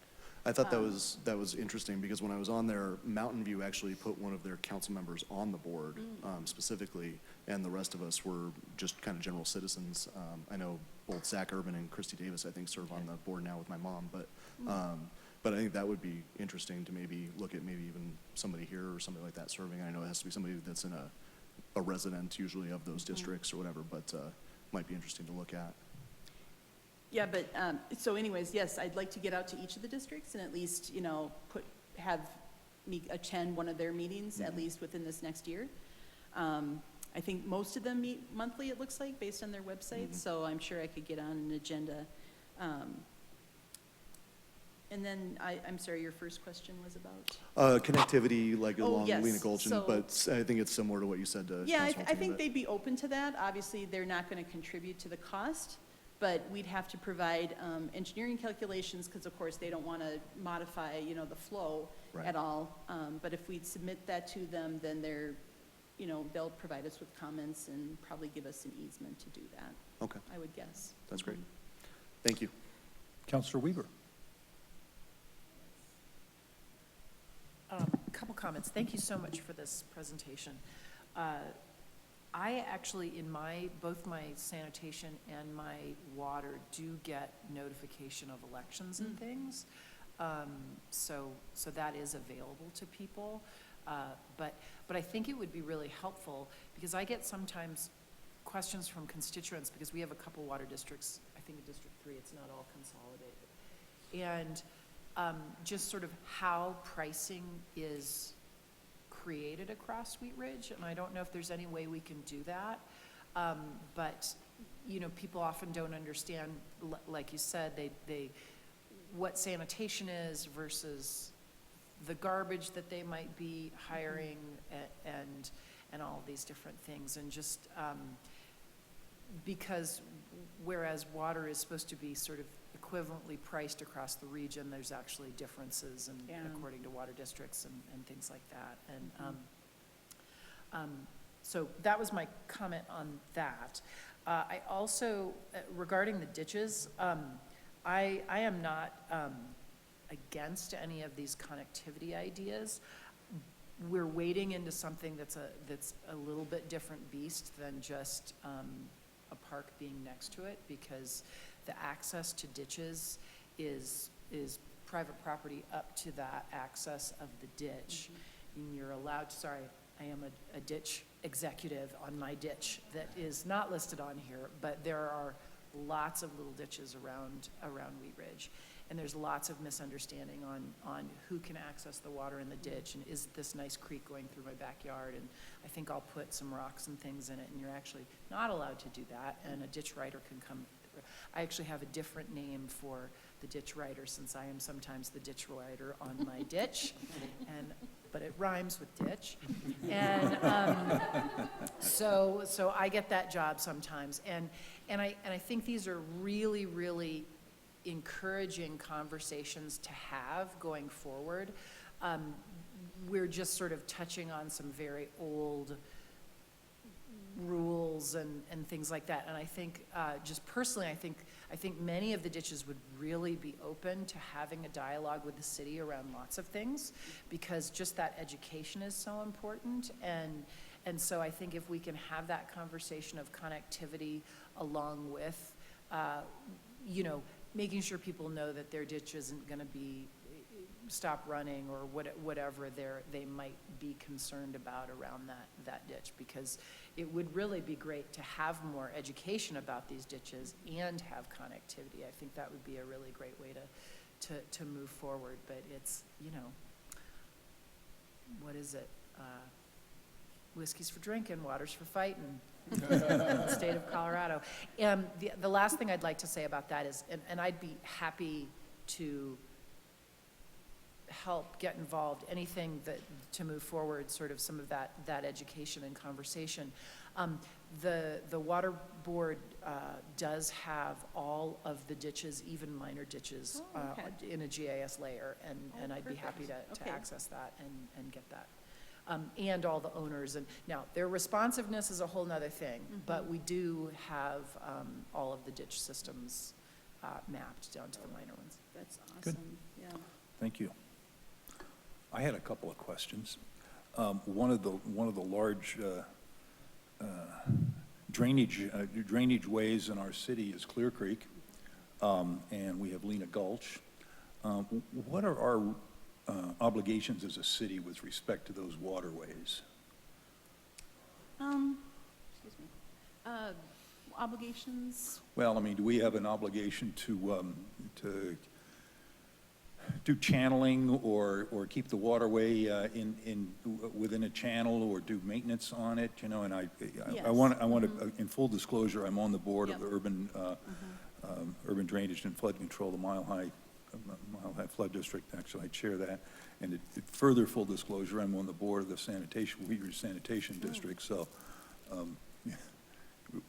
S7: I thought that was interesting, because when I was on there, Mountain View actually put one of their council members on the board specifically, and the rest of us were just kind of general citizens. I know both Zach Urban and Christy Davis, I think, serve on the board now with my mom, but I think that would be interesting to maybe look at maybe even somebody here or somebody like that serving. I know it has to be somebody that's in a resident usually of those districts or whatever, but might be interesting to look at.
S3: Yeah, but, so anyways, yes, I'd like to get out to each of the districts and at least, you know, have me attend one of their meetings, at least within this next year. I think most of them meet monthly, it looks like, based on their website, so I'm sure I could get on an agenda. And then, I'm sorry, your first question was about?
S7: Connectivity, like
S3: Oh,
S7: along
S3: yes.
S7: Lena Gulch,
S3: So-
S7: but I think it's similar to what you said to
S3: Yeah,
S7: Councilwoman
S3: I think
S7: Taylor.
S3: they'd be open to that. Obviously, they're not going to contribute to the cost, but we'd have to provide engineering calculations, because of course, they don't want to modify, you know, the flow
S7: Right.
S3: at all. But if we submit that to them, then they're, you know, they'll provide us with comments and probably give us an easement to do that,
S7: Okay,
S3: I would guess.
S7: that's great. Thank you.
S1: Counselor Weaver.
S8: Couple comments. Thank you so much for this presentation. I actually, both my sanitation and my water do get notification of elections and things. So that is available to people. But I think it would be really helpful, because I get sometimes questions from constituents, because we have a couple water districts, I think in District 3, it's not all consolidated. And just sort of how pricing is created across Wheat Ridge, and I don't know if there's any way we can do that. But, you know, people often don't understand, like you said, what sanitation is versus the garbage that they might be hiring and all of these different things. And just because whereas water is supposed to be sort of equivalently priced across the region, there's actually differences according to water districts and things like that. And so that was my comment on that. I also, regarding the ditches, I am not against any of these connectivity ideas. We're wading into something that's a little bit different beast than just a park being next to it, because the access to ditches is private property up to that access of the ditch. And you're allowed, sorry, I am a ditch executive on my ditch that is not listed on here, but there are lots of little ditches around Wheat Ridge. And there's lots of misunderstanding on who can access the water in the ditch, and is this nice creek going through my backyard, and I think I'll put some rocks and things in it, and you're actually not allowed to do that, and a ditch rider can come. I actually have a different name for the ditch rider, since I am sometimes the ditch rider on my ditch, but it rhymes with ditch. And so I get that job sometimes, and I think these are really, really encouraging conversations to have going forward. We're just sort of touching on some very old rules and things like that. And I think, just personally, I think many of the ditches would really be open to having a dialogue with the city around lots of things, because just that education is so important. And so I think if we can have that conversation of connectivity along with, you know, making sure people know that their ditch isn't going to be stop running, or whatever they might be concerned about around that ditch, because it would really be great to have more education about these ditches and have connectivity. I think that would be a really great way to move forward. But it's, you know, what is it? Whiskey's for drinking, water's for fighting. In the state of Colorado. And the last thing I'd like to say about that is, and I'd be happy to help get involved, anything to move forward, sort of some of that education and conversation. The water board does have all of the ditches, even minor ditches, in a GIS layer, and I'd be happy to
S3: Okay.
S8: access that and get that. and all the owners. And now, their responsiveness is a whole nother thing, but we do have all of the ditch systems mapped down to the minor ones.
S3: That's
S1: Good.
S3: awesome, yeah.
S1: Thank you. I had a couple of questions. One of the large drainage ways in our city is Clear Creek, and we have Lena Gulch. What are our obligations as a city with respect to those waterways?
S3: Excuse me. Obligations,
S1: Well, I mean, do we have an obligation to do channeling or keep the waterway within a channel or do maintenance on it, you know? And I
S3: Yes.
S1: want to, in full disclosure, I'm on the board of
S3: Yep.
S1: the Urban Drainage and Flood Control, the Mile High Flood District. Actually, I chair that. And further full disclosure, I'm on the board of the Wheat Ridge Sanitation District. So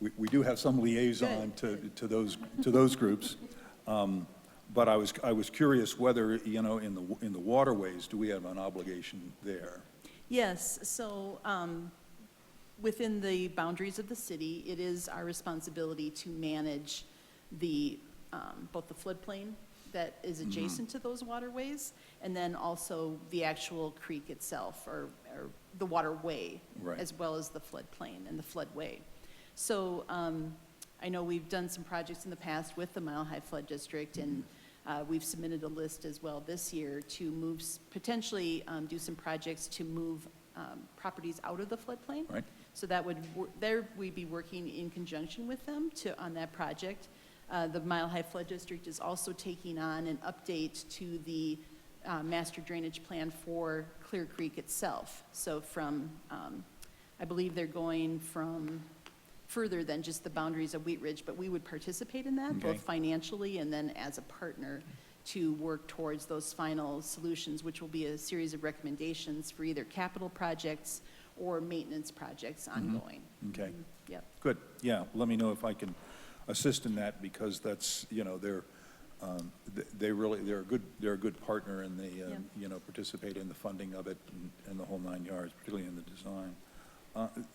S1: we do have some liaison
S3: Good.
S1: to those groups. But I was curious whether, you know, in the waterways, do we have an obligation there?
S3: yes, so within the boundaries of the city, it is our responsibility to manage both the floodplain that is adjacent to those waterways, and then also the actual creek itself, or the waterway,
S1: Right.
S3: as well as the floodplain and the floodway. So I know we've done some projects in the past with the Mile High Flood District, and we've submitted a list as well this year to move, potentially do some projects to move properties out of the floodplain.
S1: Right.
S3: So that would, we'd be working in conjunction with them on that project. The Mile High Flood District is also taking on an update to the master drainage plan for Clear Creek itself. So from, I believe they're going from further than just the boundaries of Wheat Ridge, but we would participate in that,
S1: Okay.
S3: both financially and then as a partner to work towards those final solutions, which will be a series of recommendations for either capital projects or maintenance projects ongoing.
S1: Okay.
S3: Yep.
S1: Good, yeah, let me know if I can assist in that, because that's, you know, they're a good partner, and they,
S3: Yeah.
S1: you know, participate in the funding of it and the whole 9 yards, particularly in the design.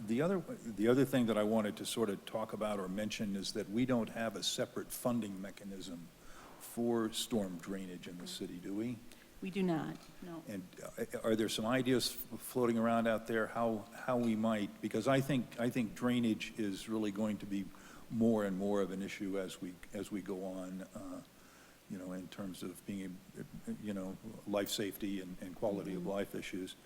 S1: The other thing that I wanted to sort of talk about or mention is that we don't have a separate funding mechanism for storm drainage in the city, do we?
S3: We do not, no.
S1: And are there some ideas floating around out there how we might, because I think drainage is really going to be more and more of an issue as we go on, you know, in terms of being, you know, life safety and quality of life issues.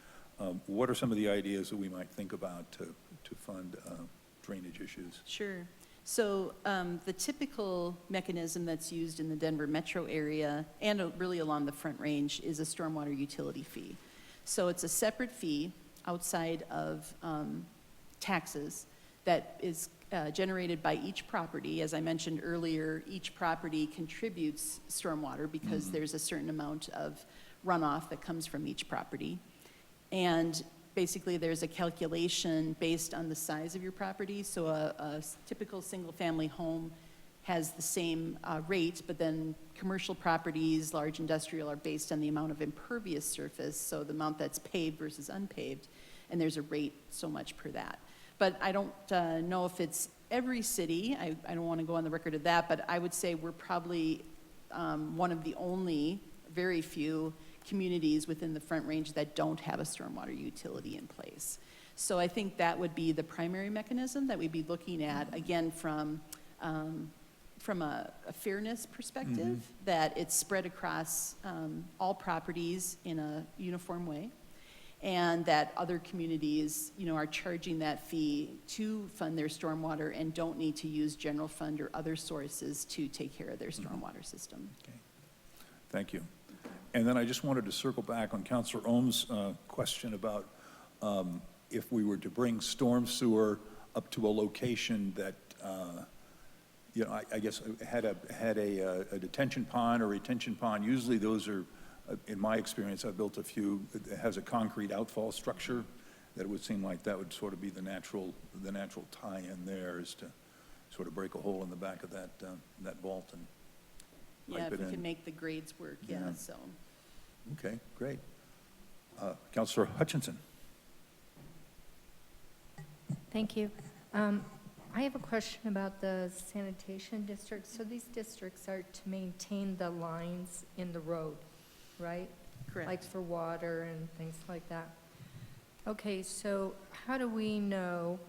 S1: What are some of the ideas that we might think about to fund drainage issues?
S3: Sure. So the typical mechanism that's used in the Denver metro area and really along the Front Range is a stormwater utility fee. So it's a separate fee outside of taxes that is generated by each property. As I mentioned earlier, each property contributes stormwater because there's a certain amount of runoff that comes from each property. And basically, there's a calculation based on the size of your property. So a typical single-family home has the same rate, but then commercial properties, large industrial, are based on the amount of impervious surface, so the amount that's paved versus unpaved, and there's a rate so much per that. But I don't know if it's every city. I don't want to go on the record of that, but I would say we're probably one of the only, very few, communities within the Front Range that don't have a stormwater utility in place. So I think that would be the primary mechanism that we'd be looking at, again, from a fairness perspective, that it's spread across all properties in a uniform way, and that other communities, you know, are charging that fee to fund their stormwater and don't need to use general fund or other sources to take care of their stormwater system.
S1: Okay. Thank you. And then I just wanted to circle back on Councilor Ohm's question about if we were to bring storm sewer up to a location that, you know, I guess had a detention pond or retention pond. Usually those are, in my experience, I've built a few, it has a concrete outfall structure, that it would seem like that would sort of be the natural tie-in there, is to sort of break a hole in the back of that vault and
S3: Yeah,
S1: pipe
S3: if
S1: it
S3: we can
S1: in.
S3: make the grades work, yeah,
S1: Yeah.
S3: so.
S1: Okay, great. Councilor Hutchinson.
S9: Thank you. I have a question about the sanitation districts. So these districts are to maintain the lines in the road, right?
S3: Correct.
S9: Like for water and things like that. Okay, so how do we know,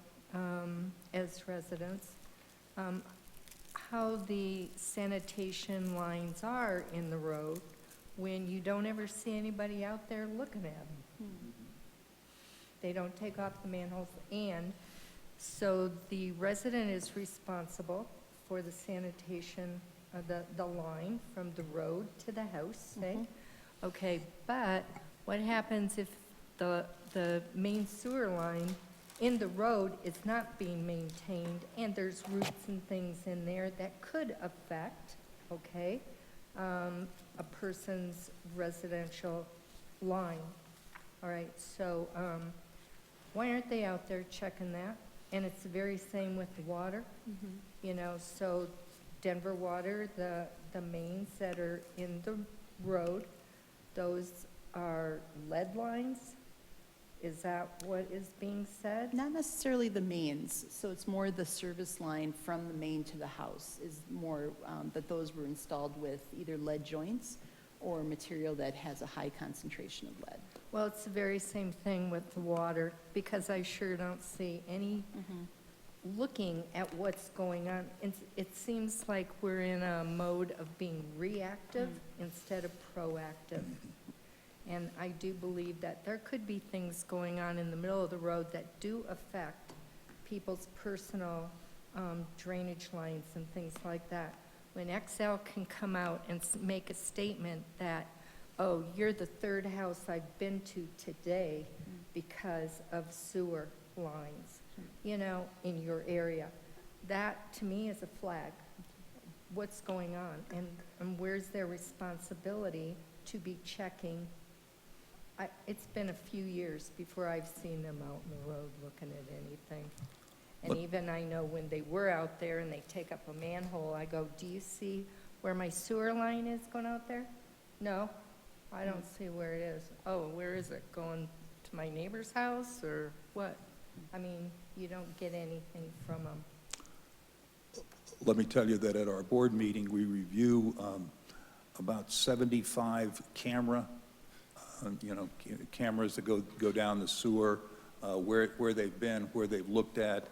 S9: as residents, how the sanitation lines are in the road when you don't ever see anybody out there looking at them? They don't take off the manholes, and so the resident is responsible for the sanitation of the line from the road to the house, say? Okay, but what happens if the main sewer line in the road is not being maintained, and there's roots and things in there that could affect, okay, a person's residential line? All right, so, why aren't they out there checking that? And it's the very same with the water, you know, so Denver Water, the mains that are in the road, those are lead lines? Is that what is being said?
S3: Not necessarily the mains, so it's more the service line from the main to the house is more, that those were installed with either lead joints or material that has a high concentration of lead.
S9: Well, it's the very same thing with the water, because I sure don't see any looking at what's going on. It seems like we're in a mode of being reactive instead of proactive. And I do believe that there could be things going on in the middle of the road that do affect people's personal drainage lines and things like that. When XL can come out and make a statement that, oh, you're the third house I've been to today because of sewer lines, you know, in your area, that to me is a flag. What's going on? And where's their responsibility to be checking? It's been a few years before I've seen them out in the road looking at anything. And even I know when they were out there and they take up a manhole, I go, do you see where my sewer line is going out there? No, I don't see where it is. Oh, where is it? Going to my neighbor's house or what? I mean, you don't get anything from them.
S1: Let me tell you that at our board meeting, we review about 75 cameras that go down the sewer, where they've been, where they've looked at.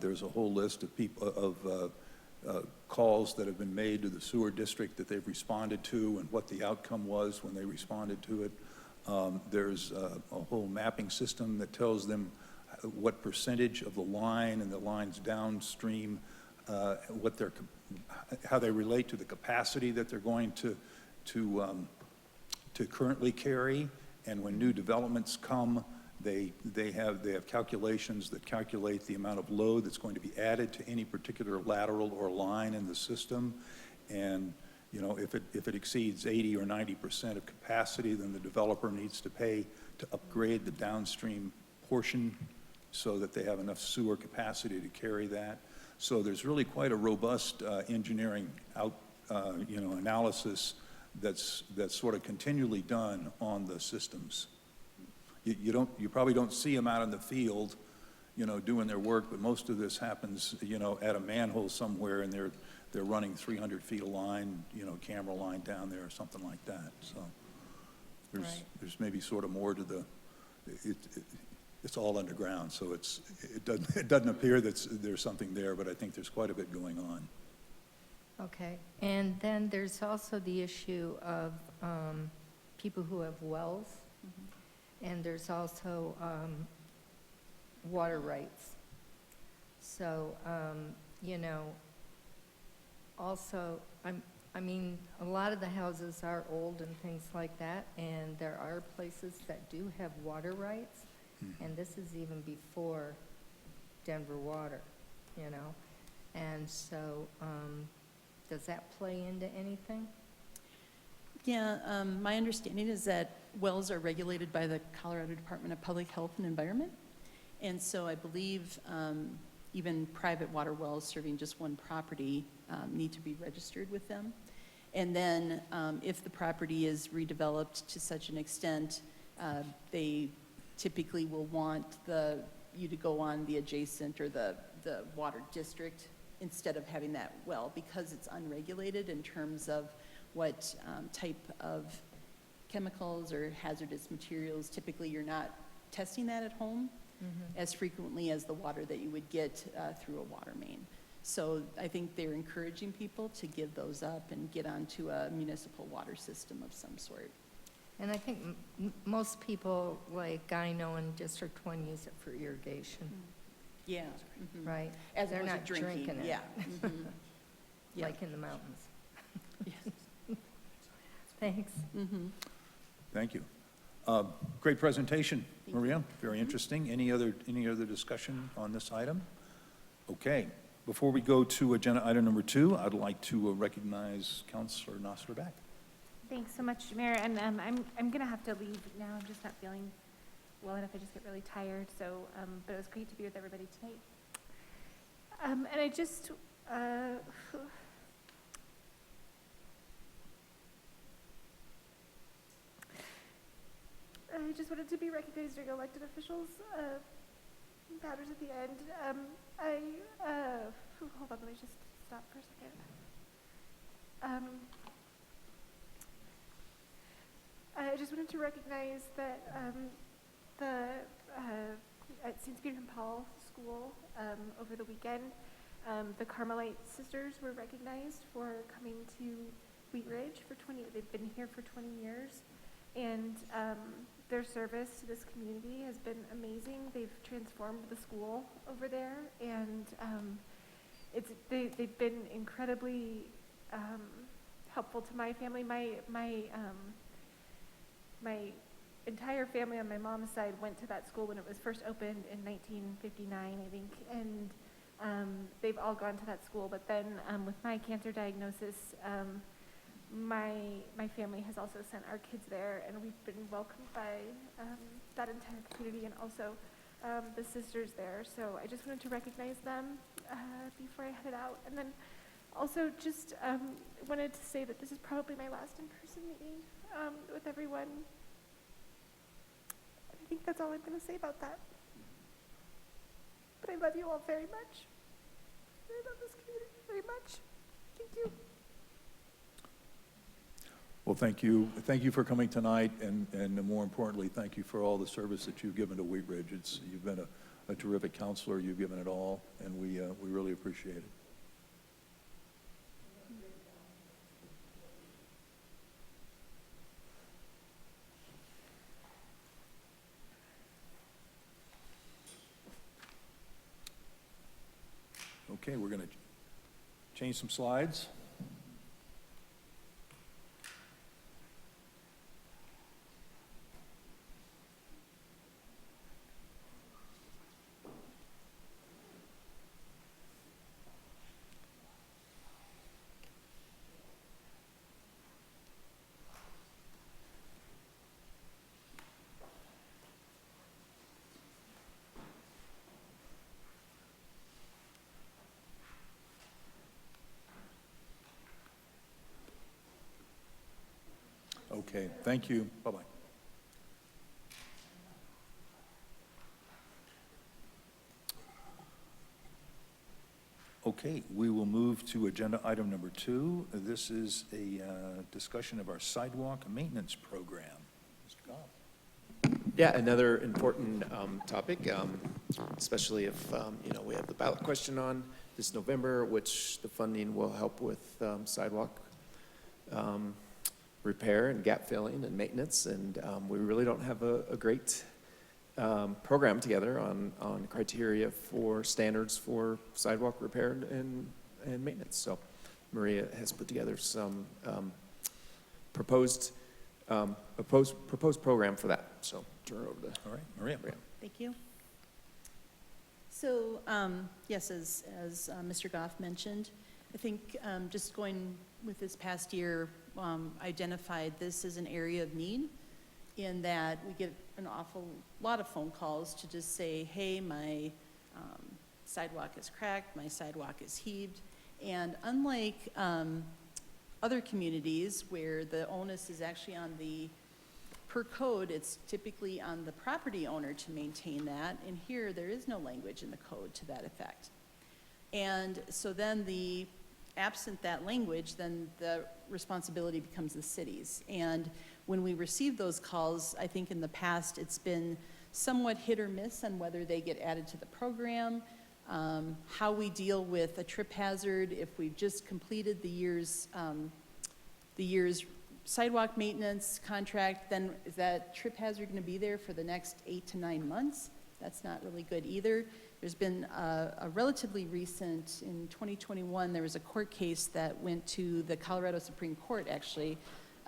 S1: There's a whole list of people, calls that have been made to the sewer district that they've responded to and what the outcome was when they responded to it. There's a whole mapping system that tells them what percentage of the line and the lines downstream, how they relate to the capacity that they're going to currently carry. And when new developments come, they have calculations that calculate the amount of load that's going to be added to any particular lateral or line in the system. And, you know, if it exceeds 80 or 90% of capacity, then the developer needs to pay to upgrade the downstream portion so that they have enough sewer capacity to carry that. So there's really quite a robust engineering analysis that's sort of continually done on the systems. You probably don't see them out in the field, you know, doing their work, but most of this happens, you know, at a manhole somewhere, and they're running 300 feet of line, you know, camera line down there or something like that. So there's maybe sort of more to it's all underground, so it doesn't appear that there's something there, but I think there's quite a bit going on.
S9: Okay, and then there's also the issue of people who have wells, and there's also water rights. So, you know, also, I mean, a lot of the houses are old and things like that, and there are places that do have water rights, and this is even before Denver Water, you know? And so, does that play into anything?
S3: Yeah, my understanding is that wells are regulated by the Colorado Department of Public Health and Environment. And so I believe even private water wells serving just one property need to be registered with them. And then if the property is redeveloped to such an extent, they typically will want the you to go on the adjacent or the water district instead of having that well, because it's unregulated in terms of what type of chemicals or hazardous materials. Typically, you're not testing that at home as frequently as the water that you would get through a water main. So I think they're encouraging people to give those up and get onto a municipal water system of some sort.
S9: And I think most people, like I know in District 1, use it for irrigation,
S3: Yeah. mhm.
S9: right?
S3: As
S9: They're
S3: opposed to
S9: not
S3: drinking,
S9: drinking it.
S3: yeah. mhm. Yeah.
S9: Like in the mountains.
S3: Yes.
S9: Thanks.
S3: Mhm.
S1: Thank you. Great presentation,
S3: Thank you.
S1: Maria, very interesting. Any other discussion on this item? Okay, before we go to agenda item number 2, I'd like to recognize Councilor Nosler back.
S5: Thanks so much, Mayor, and I'm gonna have to leave now, I'm just not feeling well enough, I just get really tired, so, but it was great to be with everybody tonight. And I just, I just wanted to be recognized during elected officials, matters at the end. Hold on, let me just stop for a second. I just wanted to recognize that at St. Peter and Paul School over the weekend, the Carmelite sisters were recognized for coming to Wheat Ridge for 20. They've been here for 20 years, and their service to this community has been amazing. They've transformed the school over there, and they've been incredibly helpful to my family. My entire family on my mom's side went to that school when it was first opened in 1959, I think, and they've all gone to that school. But then with my cancer diagnosis, my family has also sent our kids there, and we've been welcomed by that entire community and also the sisters there. So I just wanted to recognize them before I headed out. And then also just wanted to say that this is probably my last in-person meeting with everyone. I think that's all I'm going to say about that. But I love you all very much. I love this community very much. Thank you.
S1: Well, thank you. Thank you for coming tonight, and more importantly, thank you for all the service that you've given to Wheat Ridge. You've been a terrific counselor. You've given it all, and we really appreciate it. Okay, we're going to change some slides. Okay, thank you. Bye-bye. Okay, we will move to agenda item number 2. This is a discussion of our sidewalk maintenance program. Mr. Goff.
S2: Yeah, another important topic, especially if, we have the ballot question on this November, which the funding will help with sidewalk repair and gap filling and maintenance. And we really don't have a great program together on criteria for standards for sidewalk repair and maintenance. So Maria has put together some proposed program for that. So turn it over to
S1: All right, Maria.
S3: Thank you. So, yes, as Mr. Goff mentioned, I think just going with this past year, identified this as an area of need in that we get an awful lot of phone calls to just say, hey, my sidewalk is cracked, my sidewalk is heaved. And unlike other communities where the onus is actually on the per code, it's typically on the property owner to maintain that, and here, there is no language in the code to that effect. And so then absent that language, then the responsibility becomes the city's. And when we receive those calls, I think in the past, it's been somewhat hit or miss on whether they get added to the program, how we deal with a trip hazard, if we've just completed the year's sidewalk maintenance contract, then is that trip hazard going to be there for the next 8 to 9 months? That's not really good either. There's been a relatively recent, in 2021, there was a court case that went to the Colorado Supreme Court, actually.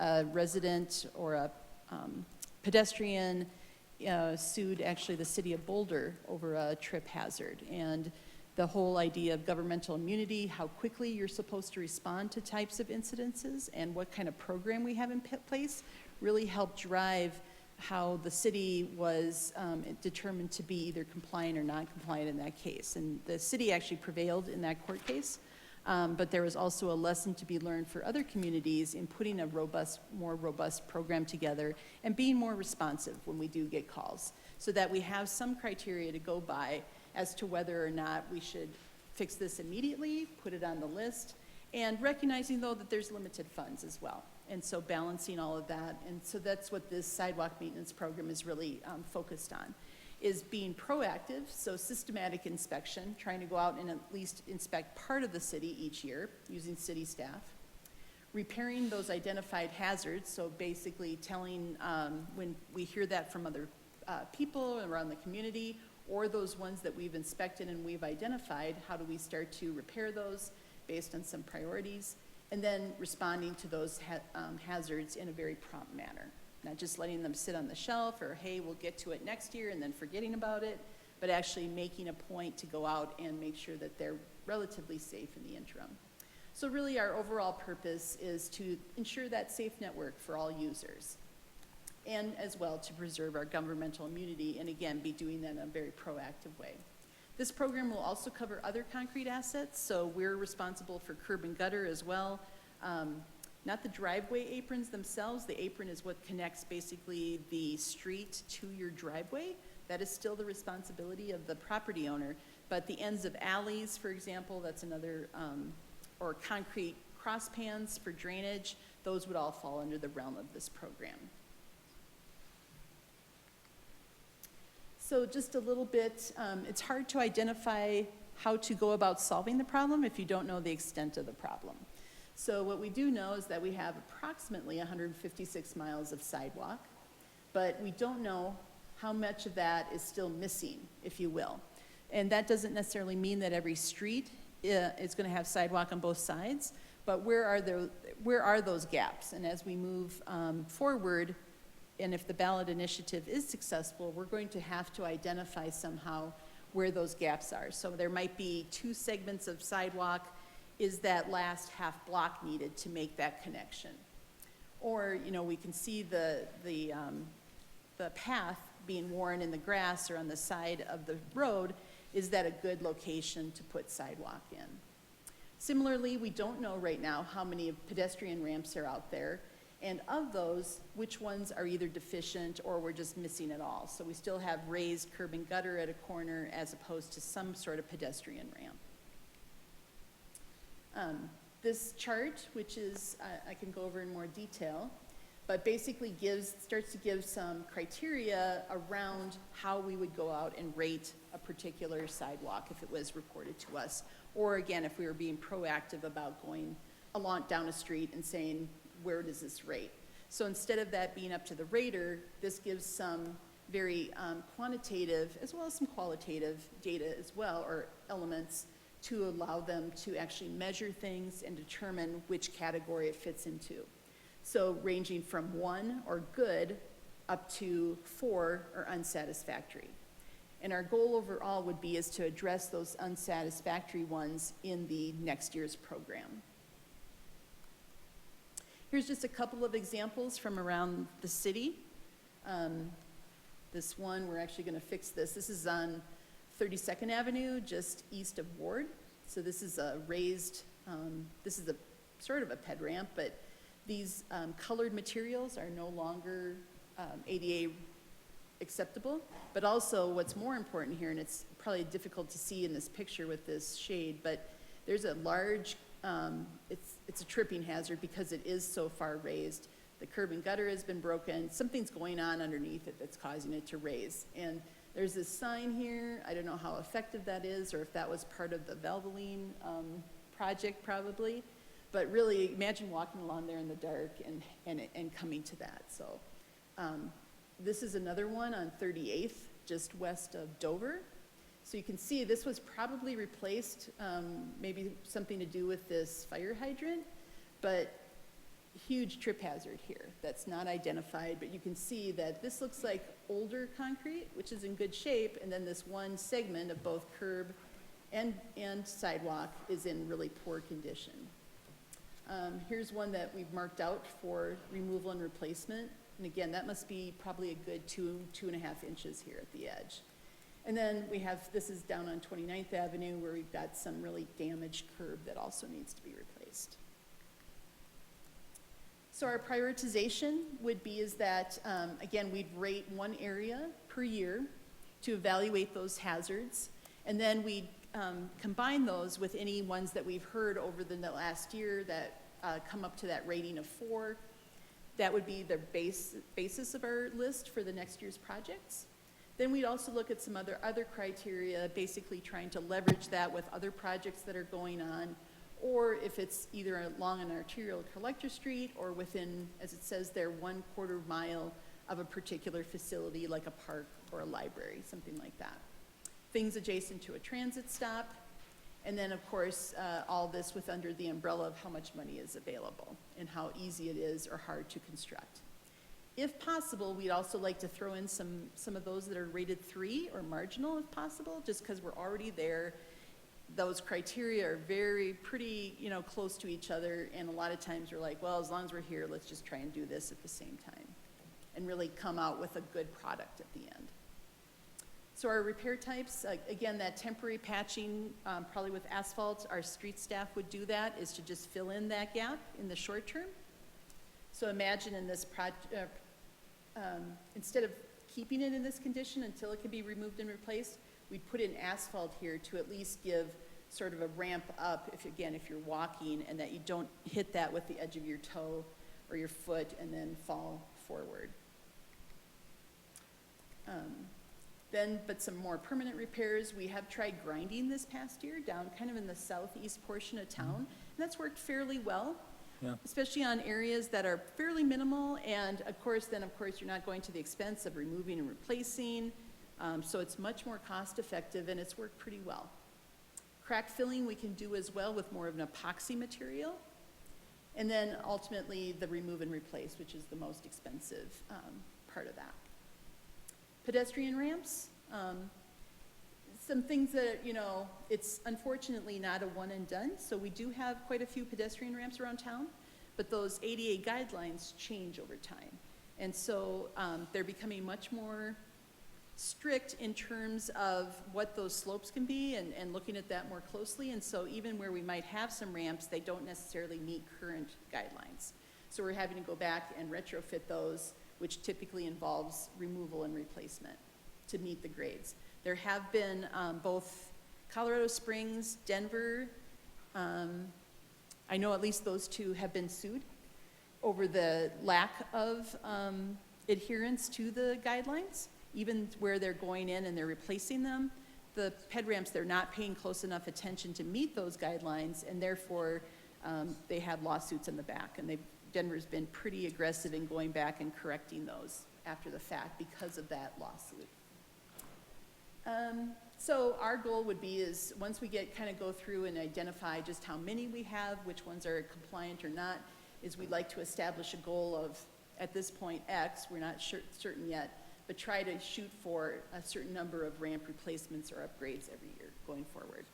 S3: A resident or a pedestrian sued actually the city of Boulder over a trip hazard. And the whole idea of governmental immunity, how quickly you're supposed to respond to types of incidences, and what kind of program we have in place really helped drive how the city was determined to be either compliant or non-compliant in that case. And the city actually prevailed in that court case, but there was also a lesson to be learned for other communities in putting a more robust program together and being more responsive when we do get calls, so that we have some criteria to go by as to whether or not we should fix this immediately, put it on the list, and recognizing, though, that there's limited funds as well. And so balancing all of that, and so that's what this sidewalk maintenance program is really focused on, is being proactive, so systematic inspection, trying to go out and at least inspect part of the city each year using city staff, repairing those identified hazards, so basically telling when we hear that from other people around the community, or those ones that we've inspected and we've identified, how do we start to repair those based on some priorities, and then responding to those hazards in a very prompt manner. Not just letting them sit on the shelf or, hey, we'll get to it next year, and then forgetting about it, but actually making a point to go out and make sure that they're relatively safe in the interim. So really our overall purpose is to ensure that safe network for all users, and as well to preserve our governmental immunity, and again, be doing that in a very proactive way. This program will also cover other concrete assets, so we're responsible for curb and gutter as well. Not the driveway aprons themselves. The apron is what connects basically the street to your driveway. That is still the responsibility of the property owner. But the ends of alleys, for example, that's another, or concrete cross pans for drainage, those would all fall under the realm of this program. So just a little bit, it's hard to identify how to go about solving the problem if you don't know the extent of the problem. So what we do know is that we have approximately 156 miles of sidewalk, but we don't know how much of that is still missing, if you will. And that doesn't necessarily mean that every street is going to have sidewalk on both sides, but where are those gaps? And as we move forward, and if the ballot initiative is successful, we're going to have to identify somehow where those gaps are. So there might be 2 segments of sidewalk. Is that last half block needed to make that connection? Or, you know, we can see the path being worn in the grass or on the side of the road. Is that a good location to put sidewalk in? Similarly, we don't know right now how many pedestrian ramps are out there, and of those, which ones are either deficient or we're just missing it all. So we still have raised curb and gutter at a corner as opposed to some sort of pedestrian ramp. This chart, which is, I can go over in more detail, but basically starts to give some criteria around how we would go out and rate a particular sidewalk if it was reported to us. Or again, if we were being proactive about going down a street and saying, where does this rate? So instead of that being up to the rater, this gives some very quantitative as well as some qualitative data as well, or elements to allow them to actually measure things and determine which category it fits into. So ranging from 1 or good up to 4 or unsatisfactory. And our goal overall would be is to address those unsatisfactory ones in the next year's program. Here's just a couple of examples from around the city. This one, we're actually going to fix this. This is on 32nd Avenue, just east of Ward. So this is a raised, this is a sort of a ped ramp, but these colored materials are no longer ADA acceptable, but also what's more important here, and it's probably difficult to see in this picture with this shade, but there's a large, it's a tripping hazard because it is so far raised. The curb and gutter has been broken, something's going on underneath it that's causing it to raise. And there's this sign here, I don't know how effective that is, or if that was part of the Valvoline project probably, but really imagine walking along there in the dark and coming to that, so. This is another one on 38th, just west of Dover. So you can see this was probably replaced, maybe something to do with this fire hydrant, but huge trip hazard here that's not identified, but you can see that this looks like older concrete, which is in good shape, and then this one segment of both curb and sidewalk is in really poor condition. Here's one that we've marked out for removal and replacement. And again, that must be probably a good 2.5 inches here at the edge. And then we have, this is down on 29th Avenue where we've got some really damaged curb that also needs to be replaced. So our prioritization would be is that, again, we'd rate one area per year to evaluate those hazards. And then we'd combine those with any ones that we've heard over the last year that come up to that rating of 4. That would be the basis of our list for the next year's projects. Then we'd also look at some other criteria, basically trying to leverage that with other projects that are going on, or if it's either along an arterial collector street or within, as it says there, 1/4 mile of a particular facility like a park or a library, something like that. Things adjacent to a transit stop. And then, of course, all this with under the umbrella of how much money is available and how easy it is or hard to construct. If possible, we'd also like to throw in some of those that are rated 3 or marginal if possible, just because we're already there. Those criteria are pretty, close to each other. And a lot of times we're like, well, as long as we're here, let's just try and do this at the same time and really come out with a good product at the end. So our repair types, again, that temporary patching, probably with asphalt, our street staff would do that, is to just fill in that gap in the short term. So imagine in this project, instead of keeping it in this condition until it can be removed and replaced, we'd put in asphalt here to at least give sort of a ramp up if you're walking, and that you don't hit that with the edge of your toe or your foot and then fall forward. But some more permanent repairs. We have tried grinding this past year down kind of in the southeast portion of town, and that's worked fairly well, especially on areas that are fairly minimal, and of course, you're not going to the expense of removing and replacing, so it's much more cost effective, and it's worked pretty well. Crack filling we can do as well with more of an epoxy material, and then ultimately the remove and replace, which is the most expensive part of that. Pedestrian ramps, some things that, it's unfortunately not a one and done, so we do have quite a few pedestrian ramps around town, but those ADA guidelines change over time. And so they're becoming much more strict in terms of what those slopes can be and looking at that more closely. And so even where we might have some ramps, they don't necessarily meet current guidelines. So we're having to go back and retrofit those, which typically involves removal and replacement to meet the grades. There have been both Colorado Springs, Denver, I know at least those two have been sued over the lack of adherence to the guidelines, even where they're going in and they're replacing them. The ped ramps, they're not paying close enough attention to meet those guidelines, and therefore they had lawsuits in the back, and Denver's been pretty aggressive in going back and correcting those after the fact because of that lawsuit. So our goal would be is once we go through and identify just how many we have, which ones are compliant or not, is we'd like to establish a goal of, at this point, X, we're not certain yet, but try to shoot for a certain number of ramp replacements or upgrades every year going forward.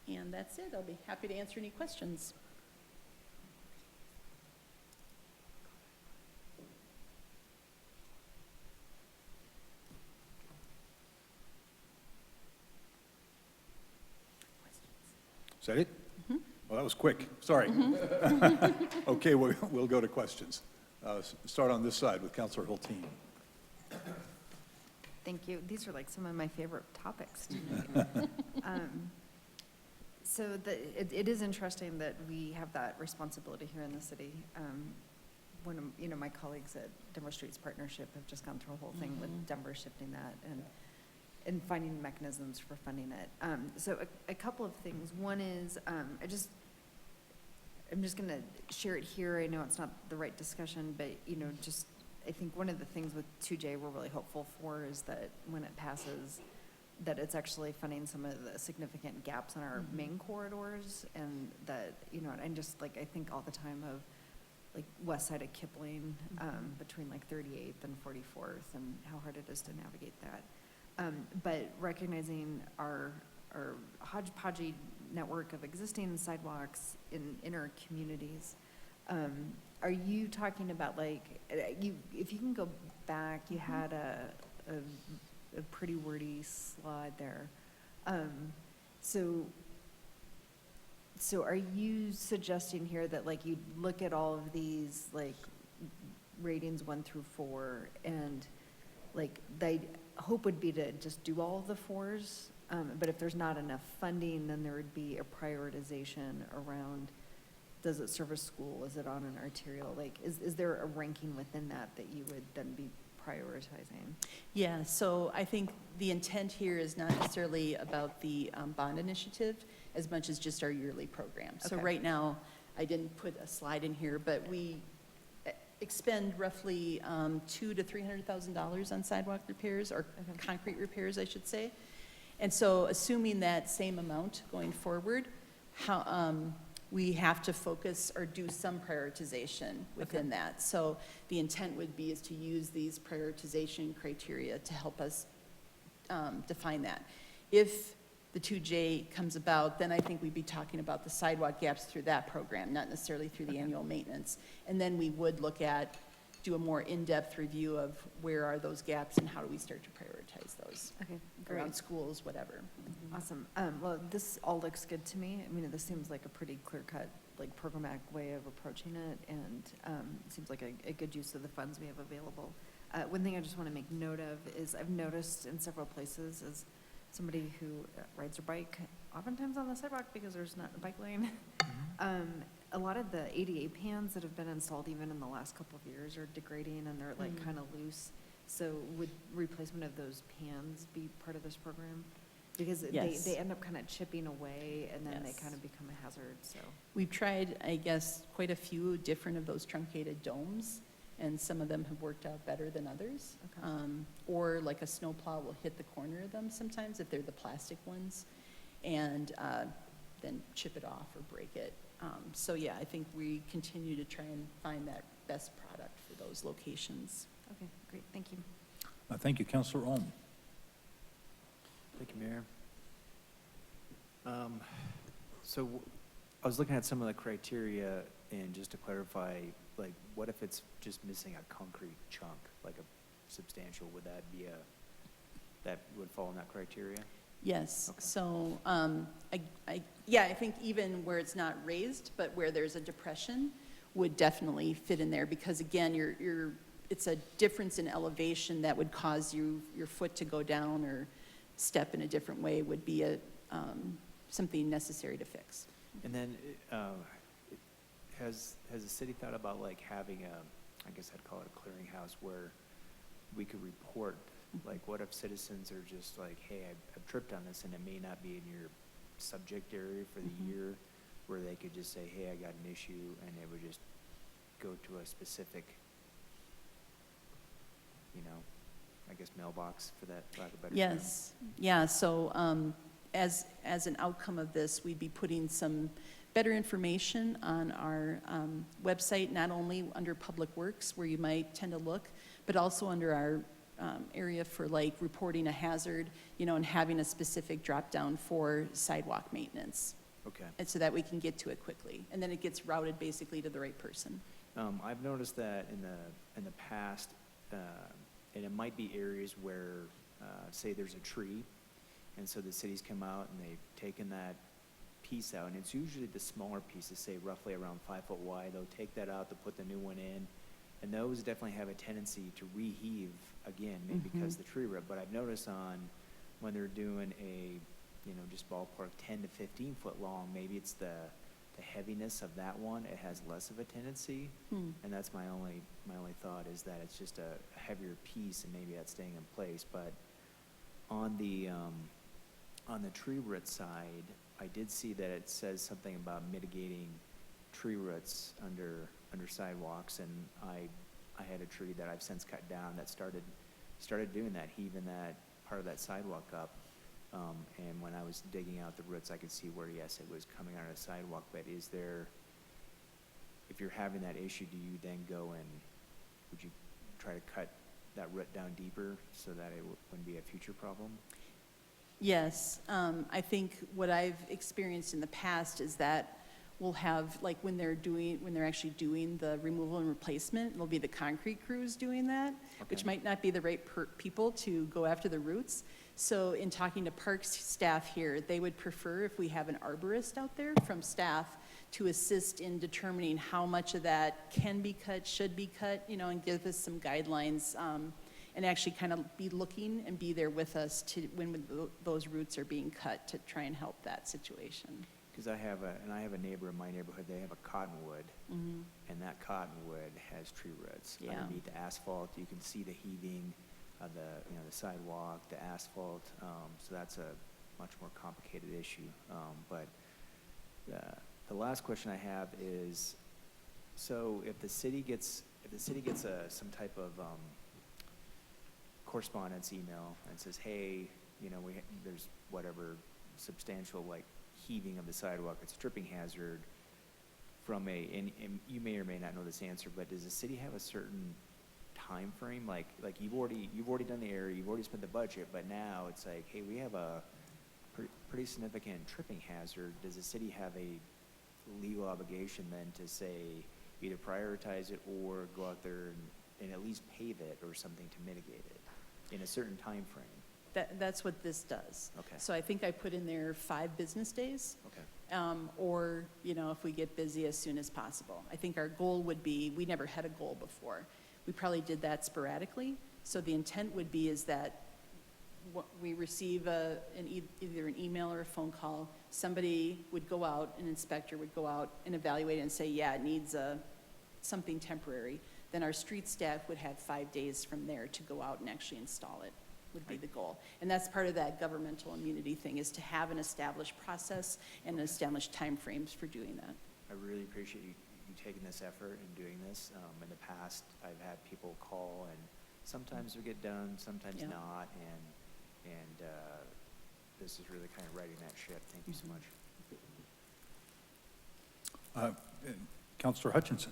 S3: And that's it. I'll be happy to answer any questions.
S1: Is that it? Well, that was quick. Sorry. Okay, we'll go to questions. Start on this side with Councilor Hulteen.
S6: Thank you. These are like some of my favorite topics tonight. So it is interesting that we have that responsibility here in the city. One of, my colleagues at Denver Streets Partnership have just gone through a whole thing with Denver shifting that and finding mechanisms for funding it. So a couple of things. One is, I'm just gonna share it here. I know it's not the right discussion, but, I think one of the things with 2J we're really hopeful for is that when it passes, that it's actually funding some of the significant gaps in our main corridors, and that, and just like, I think all the time of like west side of Kipling, between like 38th and 44th, and how hard it is to navigate that. But recognizing our hodgepodgey network of existing sidewalks in our communities, are you talking about like, if you can go back, you had a pretty wordy slide there. So are you suggesting here that like you look at all of these like ratings 1 through 4, and like the hope would be to just do all of the 4s, but if there's not enough funding, then there would be a prioritization around, does it serve a school? Is it on an arterial? Like, is there a ranking within that you would then be prioritizing?
S3: Yeah, so I think the intent here is not necessarily about the bond initiative as much as just our yearly program. So
S6: Okay.
S3: right now, I didn't put a slide in here, but we expend roughly $200,000 to $300,000 on sidewalk repairs, or concrete repairs, I should say. And so assuming that same amount going forward, we have to focus or do some prioritization within that. So the intent would be is to use these prioritization criteria to help us define that. If the 2J comes about, then I think we'd be talking about the sidewalk gaps through that program, not necessarily through the annual maintenance. And then we would look at, do a more in-depth review of where are those gaps and how do we start to prioritize those
S6: Okay,
S3: around
S6: great.
S3: schools, whatever.
S6: Awesome. Well, this all looks good to me. I mean, this seems like a pretty clear-cut, like programmatic way of approaching it, and it seems like a good use of the funds we have available. One thing I just want to make note of is I've noticed in several places, as somebody who rides their bike oftentimes on the sidewalk because there's not a bike lane, a lot of the ADA pans that have been installed even in the last couple of years are degrading, and they're like kind of loose. So would replacement of those pans be part of this program? Because
S3: Yes.
S6: they end up kind of chipping away, and then they
S3: Yes.
S6: kind of become a hazard, so.
S3: We've tried, I guess, quite a few different of those truncated domes, and some of them have worked out better than others.
S6: Okay.
S3: Or like a snowplow will hit the corner of them sometimes, if they're the plastic ones, and then chip it off or break it. So yeah, I think we continue to try and find that best product for those locations.
S6: Okay, great, thank you.
S1: Thank you, Councilor Ohm.
S4: Thank you, Mayor. So I was looking at some of the criteria, and just to clarify, like, what if it's just missing a concrete chunk, like a substantial, would that be that would fall in that criteria?
S3: Yes,
S4: Okay.
S3: so, I think even where it's not raised, but where there's a depression, would definitely fit in there, because again, it's a difference in elevation that would cause your foot to go down or step in a different way, would be something necessary to fix.
S4: And then, has the city thought about like having I guess I'd call it a clearinghouse where we could report, like, what if citizens are just like, hey, I've tripped on this, and it may not be in your subject area for the year, where they could just say, hey, I got an issue, and it would just go to a specific, I guess mailbox, for that lack of a better term.
S3: Yes, yeah, so as an outcome of this, we'd be putting some better information on our website, not only under Public Works, where you might tend to look, but also under our area for like reporting a hazard, and having a specific drop-down for sidewalk maintenance,
S4: Okay.
S3: and so that we can get to it quickly. And then it gets routed basically to the right person.
S4: I've noticed that in the past, and it might be areas where, say there's a tree, and so the city's come out and they've taken that piece out, and it's usually the smaller pieces, say roughly around 5 foot wide. They'll take that out, they'll put the new one in, And those definitely have a tendency to reheave again, maybe because of the tree root. But I've noticed when they're doing just ballpark 10 to 15 foot long, maybe it's the heaviness of that one, it has less of a tendency. And that's my only thought, is that it's just a heavier piece and maybe that's staying in place. But on the tree root side, I did see that it says something about mitigating tree roots under sidewalks, and I had a tree that I've since cut down that started doing that, heaving that part of that sidewalk up. And when I was digging out the roots, I could see where, yes, it was coming out of the sidewalk. But if you're having that issue, do you then go and would you try to cut that root down deeper so that it wouldn't be a future problem?
S3: Yes, I think what I've experienced in the past is that we'll have, like, when they're actually doing the removal and replacement, it'll be the concrete crews doing that, which might not be the right people to go after the roots. So in talking to Parks staff here, they would prefer if we have an arborist out there from staff to assist in determining how much of that can be cut, should be cut, and give us some guidelines, and actually kind of be looking and be there with us when those roots are being cut to try and help that situation.
S4: Because I have a neighbor in my neighborhood, they have a cottonwood, and that cottonwood has tree roots.
S3: Yeah.
S4: Underneath the asphalt, you can see the heaving of the sidewalk, the asphalt, so that's a much more complicated issue. But the last question I have is, so if the city gets some type of correspondence email and says, hey, there's whatever substantial heaving of the sidewalk, it's a tripping hazard and you may or may not know this answer, but does the city have a certain time frame? Like you've already done the area, you've already spent the budget, but now it's like, hey, we have a pretty significant tripping hazard. Does the city have a legal obligation then to say, either prioritize it or go out there and at least pave it or something to mitigate it in a certain time frame?
S3: That's what this does.
S4: Okay.
S3: So I think I put in there 5 business days.
S4: Okay.
S3: Or, if we get busy, as soon as possible. I think our goal would be, we never had a goal before. We probably did that sporadically. So the intent would be is that we receive either an email or a phone call. Somebody would go out, an inspector would go out and evaluate it and say, yeah, it needs something temporary. Then our street staff would have 5 days from there to go out and actually install it, would be the goal. And that's part of that governmental immunity thing, is to have an established process and established timeframes for doing that.
S4: I really appreciate you taking this effort and doing this. In the past, I've had people call, and sometimes we get done, sometimes not, and this is really kind of righting that ship. Thank you so much.
S1: Councilor Hutchinson.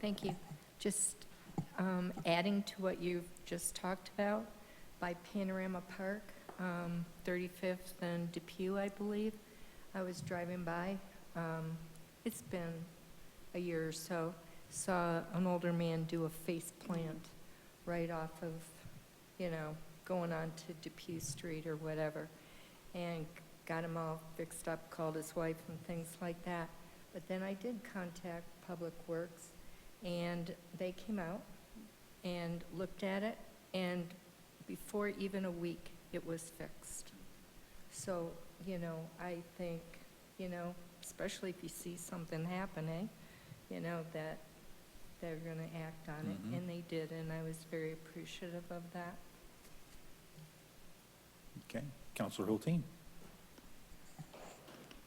S9: Thank you. Just adding to what you've just talked about, by Panorama Park, 35th and Depew, I believe, I was driving by. It's been a year or so. Saw an older man do a face plant right off of, going on to Depew Street or whatever, and got him all fixed up, called his wife and things like that. But then I did contact Public Works, and they came out and looked at it, and before even a week, it was fixed. So, I think, especially if you see something happening, that they're gonna act on it, and they did, and I was very appreciative of that.
S1: Okay. Councilor Hulteen.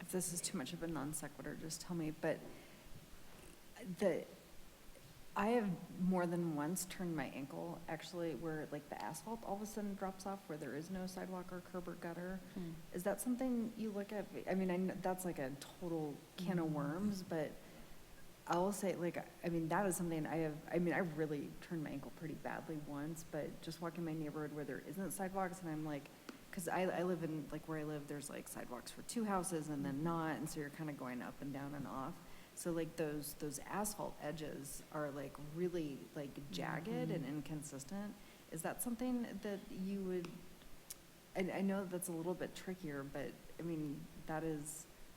S6: If this is too much of a non sequitur, just tell me, but I have more than once turned my ankle, actually, where the asphalt all of a sudden drops off, where there is no sidewalk or curb or gutter. Is that something you look at? I mean, I know that's like a total can of worms, but I will say, that is something I really turned my ankle pretty badly once, but just walking my neighborhood where there isn't sidewalks, and I'm like, because I live in, where I live, there's sidewalks for 2 houses and then not, and so you're kind of going up and down and off. So those asphalt edges are really jagged and inconsistent. Is that something that you would, I know that's a little bit trickier, but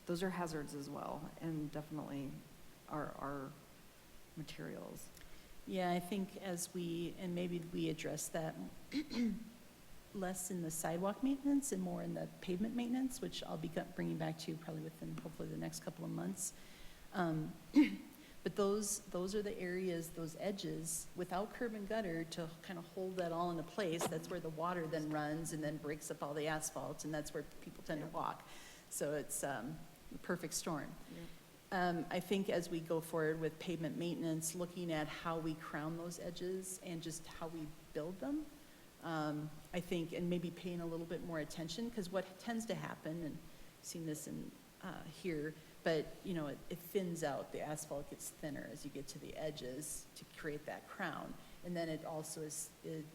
S6: those are hazards as well, and definitely are materials.
S3: Yeah, I think as we, and maybe we address that less in the sidewalk maintenance and more in the pavement maintenance, which I'll be bringing back to you probably within hopefully the next couple of months. But those are the areas, those edges, without curb and gutter to kind of hold that all into place. That's where the water then runs and then breaks up all the asphalt, and that's where people tend to walk. So it's the perfect storm. I think as we go forward with pavement maintenance, looking at how we crown those edges and just how we build them, I think, and maybe paying a little bit more attention, because what tends to happen, and I've seen this in here, but you know, it thins out, the asphalt gets thinner as you get to the edges to create that crown, and then it also it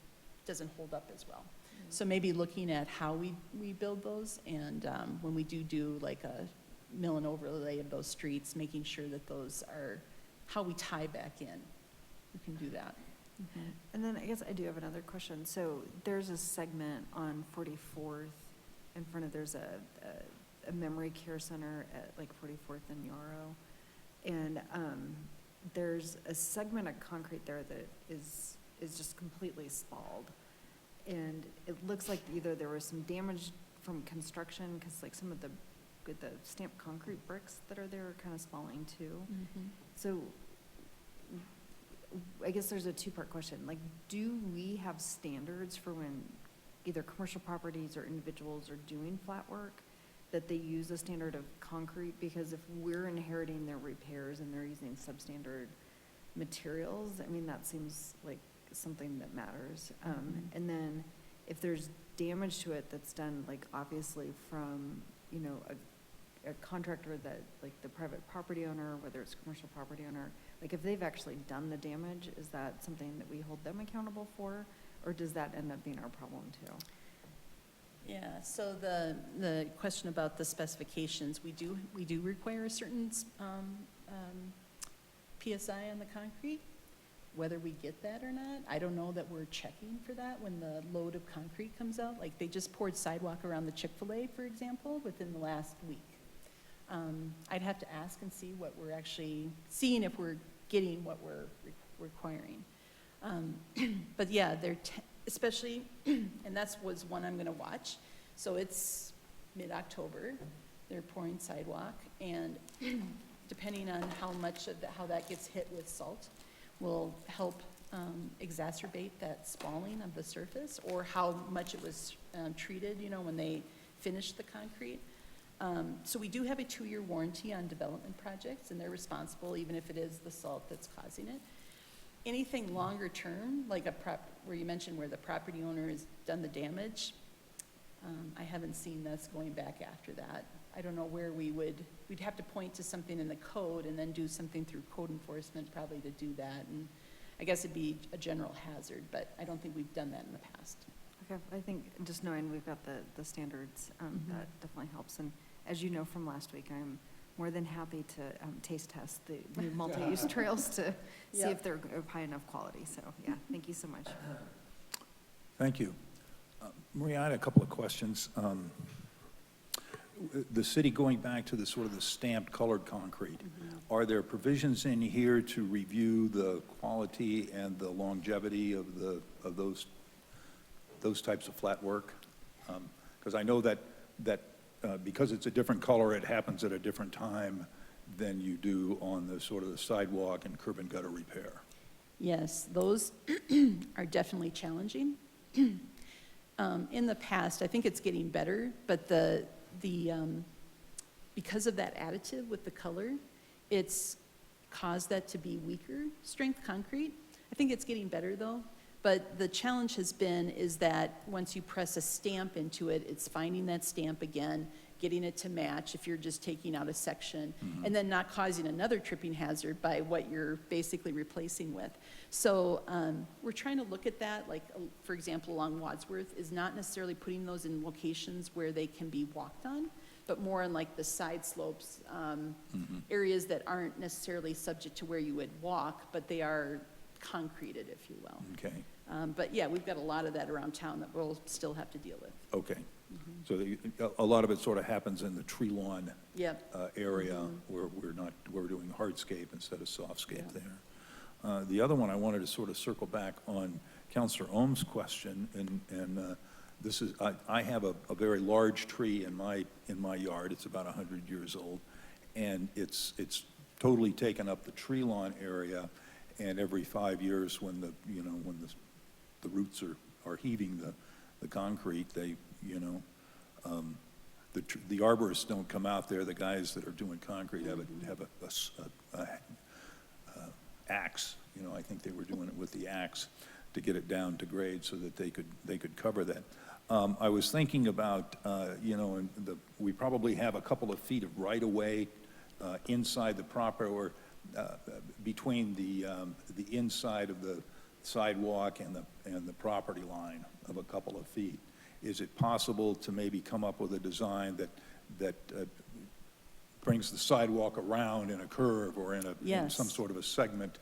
S3: doesn't hold up as well. So maybe looking at how we build those, and when we do like a mill and overlay of those streets, making sure that those are how we tie back in. We can do that.
S6: And then I guess I do have another question. So there's a segment on 44th in front of, there's a memory care center at like 44th and Yarrow. And there's a segment of concrete there that is just completely spalled. And it looks like either there was some damage from construction, because like some of the stamped concrete bricks that are there are kind of spalling too. So I guess there's a two-part question. Like, do we have standards for when either commercial properties or individuals are doing flat work, that they use a standard of concrete? Because if we're inheriting their repairs and they're using substandard materials, I mean, that seems like something that matters. And then if there's damage to it that's done, like obviously from, you know, a contractor that, like the private property owner, whether it's commercial property owner, like if they've actually done the damage, is that something that we hold them accountable for? Or does that end up being our problem too?
S3: Yeah, so the question about the specifications, we do require a certain PSI on the concrete. Whether we get that or not, I don't know that we're checking for that when the load of concrete comes out. Like they just poured sidewalk around the Chick-fil-A, for example, within the last week. I'd have to ask and see what we're actually seeing, if we're getting what we're requiring. But yeah, they're especially, and was one I'm gonna watch. So it's mid-October, they're pouring sidewalk, and depending on how that gets hit with salt, will help exacerbate that spalling of the surface, or how much it was treated, you know, when they finished the concrete. So we do have a 2-year warranty on development projects, and they're responsible even if it is the salt that's causing it. Anything longer term, like where you mentioned where the property owner has done the damage, I haven't seen us going back after that. I don't know where we'd have to point to something in the code and then do something through code enforcement probably to do that. And I guess it'd be a general hazard, but I don't think we've done that in the past.
S6: Okay, I think just knowing we've got the standards, that definitely helps. And as you know from last week, I'm more than happy to taste test the new multi-use trails to see if they're of high enough quality. So yeah, thank you so much.
S1: Thank you. Maria, I had a couple of questions. The city, going back to the sort of the stamped colored concrete, are there provisions in here to review the quality and the longevity of those types of flat work? Because I know that because it's a different color, it happens at a different time than you do on the sort of the sidewalk and curb and gutter repair.
S3: Yes, those are definitely challenging. In the past, I think it's getting better, but because of that additive with the color, it's caused that to be weaker strength concrete. I think it's getting better though, but the challenge is that once you press a stamp into it, it's finding that stamp again, getting it to match if you're just taking out a section, and then not causing another tripping hazard by what you're basically replacing with. So we're trying to look at that, like for example along Wadsworth, is not necessarily putting those in locations where they can be walked on, but more on like the side slopes, areas that aren't necessarily subject to where you would walk, but they are concreted, if you will.
S1: Okay.
S3: But yeah, we've got a lot of that around town that we'll still have to deal with.
S1: Okay. So a lot of it sort of happens in the tree lawn
S3: Yep.
S1: area where we're doing hardscape instead of softscape there. The other one, I wanted to sort of circle back on Counselor Ohm's question, and this is, I have a very large tree in my yard. It's about 100 years old, and it's totally taken up the tree lawn area, and every 5 years when the roots are heaving the concrete, they, the arborists don't come out there. The guys that are doing concrete have a axe. I think they were doing it with the axe to get it down to grade so that they could cover that. I was thinking about, we probably have a couple of feet of right-of-way inside the proper, or between the inside of the sidewalk and the property line of a couple of feet. Is it possible to maybe come up with a design that brings the sidewalk around in a curve or in
S3: Yes.
S1: some sort of a segment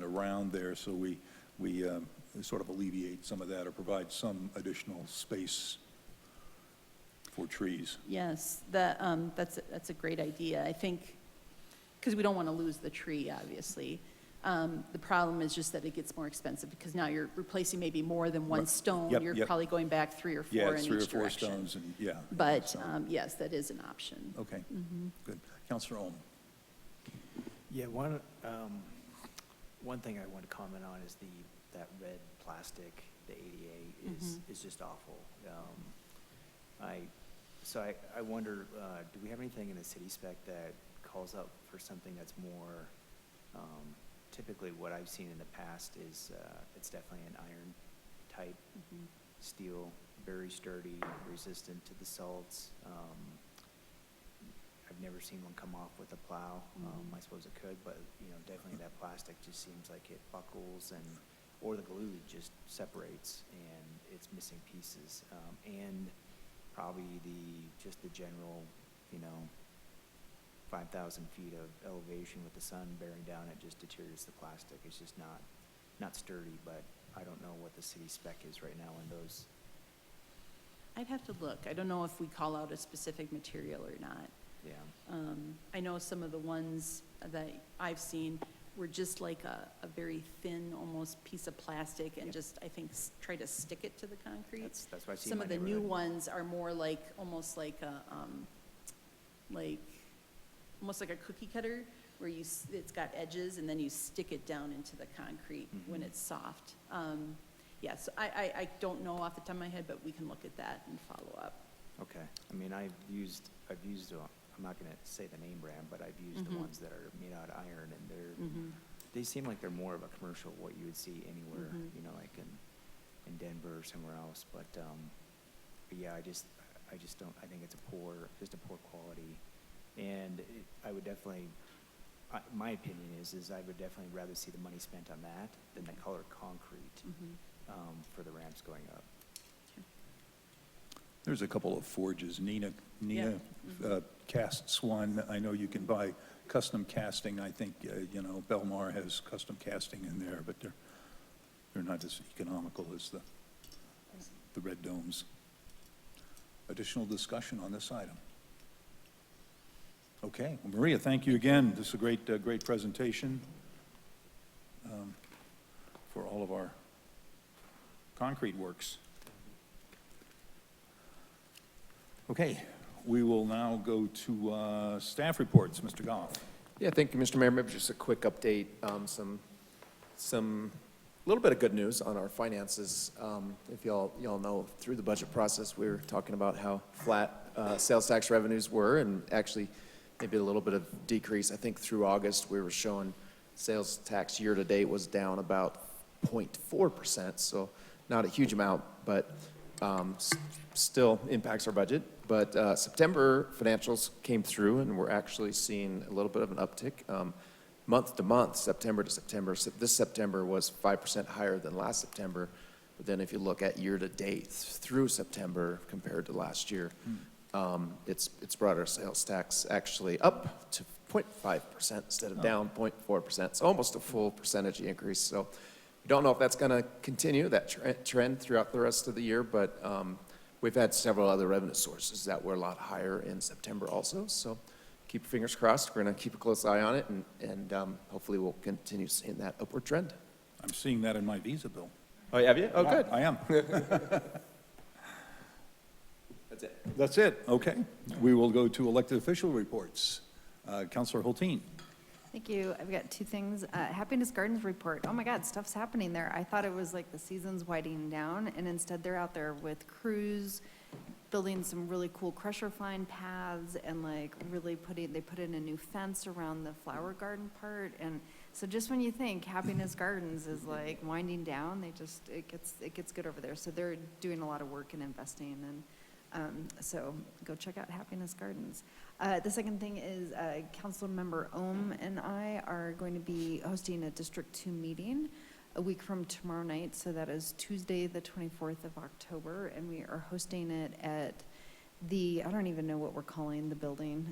S1: around there, so we sort of alleviate some of that or provide some additional space for trees?
S3: Yes, that's a great idea. I think, because we don't want to lose the tree, obviously. The problem is just that it gets more expensive, because now you're replacing maybe more than one
S1: Right.
S3: stone.
S1: Yep,
S3: You're
S1: yep.
S3: probably going back 3 or 4
S1: Yeah,
S3: in
S1: it's
S3: each
S1: 3 or 4
S3: direction.
S1: stones, and, yeah.
S3: But,
S1: so-
S3: yes, that is an option.
S1: Okay,
S3: Mm-hmm.
S1: good. Counselor Ohm?
S4: Yeah, one thing I want to comment on is that red plastic, the 88, is just awful. I wonder, do we have anything in the city spec that calls up for something that's more, typically what I've seen in the past is, it's definitely an iron type steel, very sturdy, resistant to the salts. I've never seen one come off with a plow. I suppose it could, but, definitely that plastic just seems like it buckles or the glue just separates and it's missing pieces. And probably just the general, 5,000 feet of elevation with the sun bearing down, it just deteriorates the plastic. It's just not sturdy, but I don't know what the city spec is right now in those.
S3: I'd have to look. I don't know if we call out a specific material or not.
S4: Yeah.
S3: I know some of the ones that I've seen were just like a very thin, almost piece of plastic, and just, I think, try to stick it to the concrete.
S4: That's what I see in
S3: Some
S4: my
S3: of the new
S4: neighborhood.
S3: ones are more like, almost like a cookie cutter, where it's got edges, and then you stick it down into the concrete when it's soft. Yes, I don't know off the top of my head, but we can look at that and follow up.
S4: Okay. I mean, I've used, I'm not going to say the name brand, but I've used the ones that are made out of iron, and they seem like they're more of a commercial, what you would see anywhere, like in Denver or somewhere else. But yeah, I just don't, I think it's a poor quality. And I would definitely, my opinion is I would definitely rather see the money spent on that than the colored concrete for the ramps going up.
S1: There's a couple of forges. Nina casts one. I know you can buy custom casting. I think, Belmar has custom casting in there, but they're not as economical as the red domes. Additional discussion on this item? Okay. Well, Maria, thank you again. This is a great presentation for all of our concrete works. Okay, we will now go to staff reports. Mr. Goff.
S2: Yeah, thank you, Mr. Mayor. Maybe just a quick update, little bit of good news on our finances. If y'all know, through the budget process, we were talking about how flat sales tax revenues were, and actually maybe a little bit of decrease. I think through August, we were showing sales tax year-to-date was down about 0.4%, so not a huge amount, but still impacts our budget. But September financials came through, and we're actually seeing a little bit of an uptick. Month to month, September to September, this September was 5% higher than last September. But then if you look at year-to-date through September compared to last year, it's brought our sales tax actually up to 0.5% instead of down 0.4%. So almost a full percentage increase. So we don't know if that's going to continue, that trend throughout the rest of the year, but we've had several other revenue sources that were a lot higher in September also. So keep your fingers crossed. We're going to keep a close eye on it, and hopefully we'll continue seeing that upward trend.
S1: I'm seeing that in my visa bill.
S2: Oh, have you? Oh,
S1: Yeah,
S2: good.
S1: I am.
S2: That's it.
S1: That's it, okay. We will go to elected official reports. Counselor Hulteen.
S6: Thank you. I've got two things. Happiness Gardens report. Oh my God, stuff's happening there. I thought it was like the season's winding down, and instead they're out there with crews, building some really cool crusher fine paths, and like really they put in a new fence around the flower garden part. And so just when you think Happiness Gardens is like winding down, it gets good over there. So they're doing a lot of work and investing, and so go check out Happiness Gardens. The second thing is Councilmember Ohm and I are going to be hosting a District 2 meeting a week from tomorrow night. So that is Tuesday, the 24th of October, and we are hosting it at I don't even know what we're calling the building.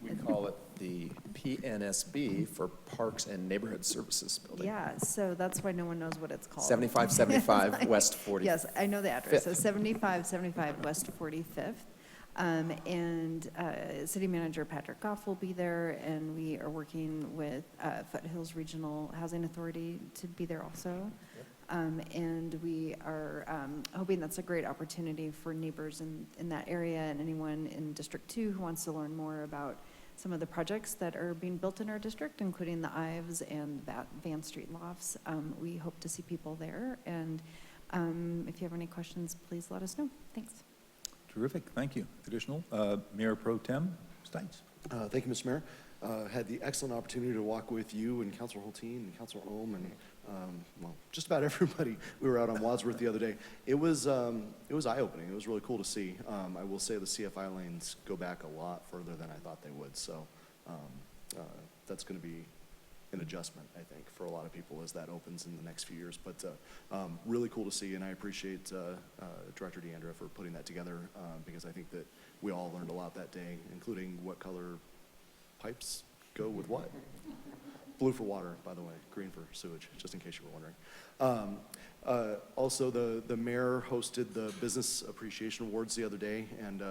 S2: We call it the PNSB for Parks and Neighborhood Services Building.
S6: Yeah, so that's why no one knows what it's called.
S2: 7575 West 45th.
S6: Yes, I know the address. So 7575 West 45th. And City Manager Patrick Goff will be there, and we are working with Foothills Regional Housing Authority to be there also. And we are hoping that's a great opportunity for neighbors in that area and anyone in District 2 who wants to learn more about some of the projects that are being built in our district, including the Ives and Van Street Lofts. We hope to see people there, and if you have any questions, please let us know. Thanks.
S1: Terrific, thank you. Additional, Mayor Pro Tem Stites.
S7: Thank you, Mr. Mayor. Had the excellent opportunity to walk with you and Councilor Hulteen and Councilor Ohm and, well, just about everybody. We were out on Wadsworth the other day. It was eye-opening. It was really cool to see. I will say the CFI lanes go back a lot further than I thought they would, so that's going to be an adjustment, I think, for a lot of people as that opens in the next few years. But really cool to see, and I appreciate Director DeAndrea for putting that together because I think that we all learned a lot that day, including what color pipes go with what. Blue for water, by the way, green for sewage, just in case you were wondering. Also, the mayor hosted the Business Appreciation Awards the other day, and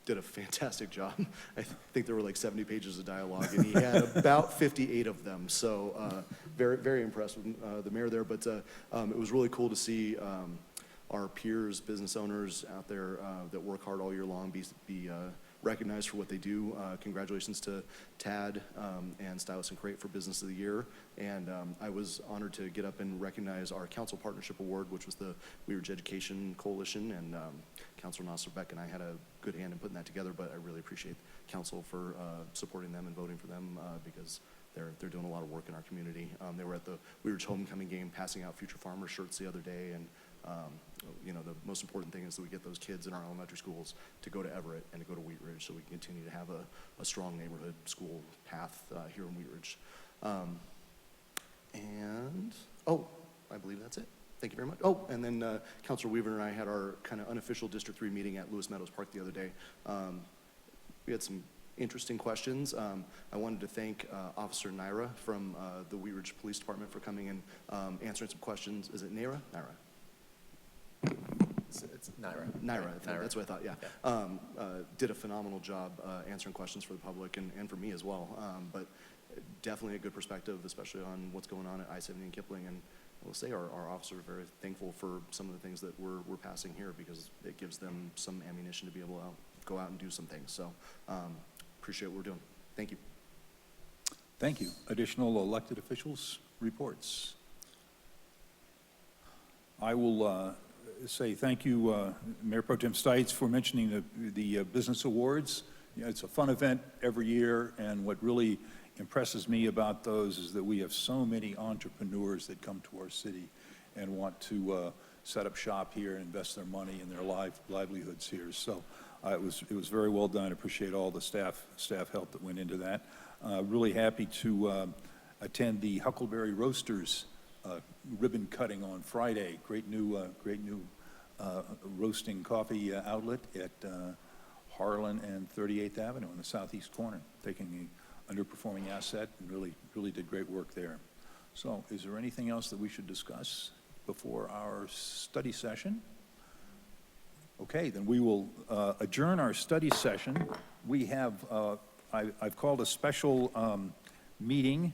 S7: did a fantastic job. I think there were like 70 pages of dialogue, and he had about 58 of them. So very, very impressed with the mayor there. But it was really cool to see our peers, business owners out there that work hard all year long be recognized for what they do. Congratulations to TAD and Stylus and Crate for Business of the Year. And I was honored to get up and recognize our Council Partnership Award, which was the Wheat Ridge Education Coalition. And Councilor Nasser-Beck and I had a good hand in putting that together, but I really appreciate Council for supporting them and voting for them because they're doing a lot of work in our community. They were at the Wheat Ridge homecoming game passing out Future Farmer shirts the other day, and you know, the most important thing is that we get those kids in our elementary schools to go to Everett and to go to Wheat Ridge so we can continue to have a strong neighborhood school path here in Wheat Ridge. And, oh, I believe that's it. Thank you very much. Oh, and then Councilor Weaver and I had our kind of unofficial District 3 meeting at Lewis Meadows Park the other day. We had some interesting questions. I wanted to thank Officer Naira from the Wheat Ridge Police Department for coming and answering some questions. Is it Naira? Naira.
S2: It's Naira.
S7: Naira,
S2: Naira.
S7: that's what I thought, yeah. Did a phenomenal job answering questions for the public and for me as well. But definitely a good perspective, especially on what's going on at I-70 and Kipling. And I will say our officers are very thankful for some of the things that we're passing here because it gives them some ammunition to be able to go out and do some things. So appreciate what we're doing. Thank you.
S1: Thank you. Additional elected officials reports. I will say thank you, Mayor Pro Tem Stites, for mentioning the Business Awards. You know, it's a fun event every year, and what really impresses me about those is that we have so many entrepreneurs that come to our city and want to set up shop here and invest their money and their livelihoods here. So it was very well done. I appreciate all the staff help that went into that. Really happy to attend the Huckleberry Roasters ribbon cutting on Friday. Great new roasting coffee outlet at Harlan and 38th Avenue in the southeast corner, taking an underperforming asset and really did great work there. So is there anything else that we should discuss before our study session? Okay, then we will adjourn our study session. We have I've called a special meeting.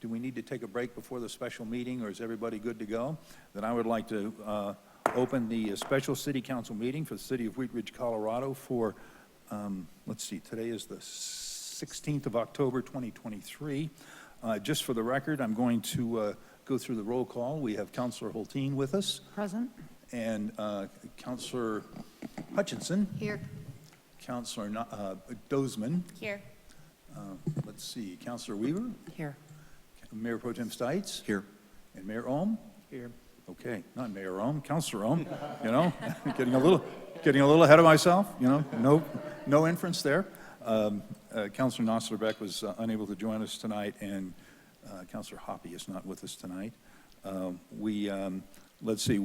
S1: Do we need to take a break before the special meeting, or is everybody good to go? Then I would like to open the special city council meeting for the city of Wheat Ridge, Colorado for, let's see, today is the 16th of October, 2023. Just for the record, I'm going to go through the roll call. We have Councilor Hulteen with us,
S6: Present?
S1: and Councilor Hutchinson,
S6: Here.
S1: Councilor Dozman,
S3: Here.
S1: let's see, Councilor Weaver,
S6: Here.
S1: Mayor Pro Tem Stites,
S7: Here.
S1: and Mayor Ohm.
S4: Here.
S1: Okay, not Mayor Ohm, Councilor Ohm, you know, getting a little ahead of myself, you know, no inference there. Councilor Nosler-Beck was unable to join us tonight, and Councilor Hoppy is not with us tonight. Let's see,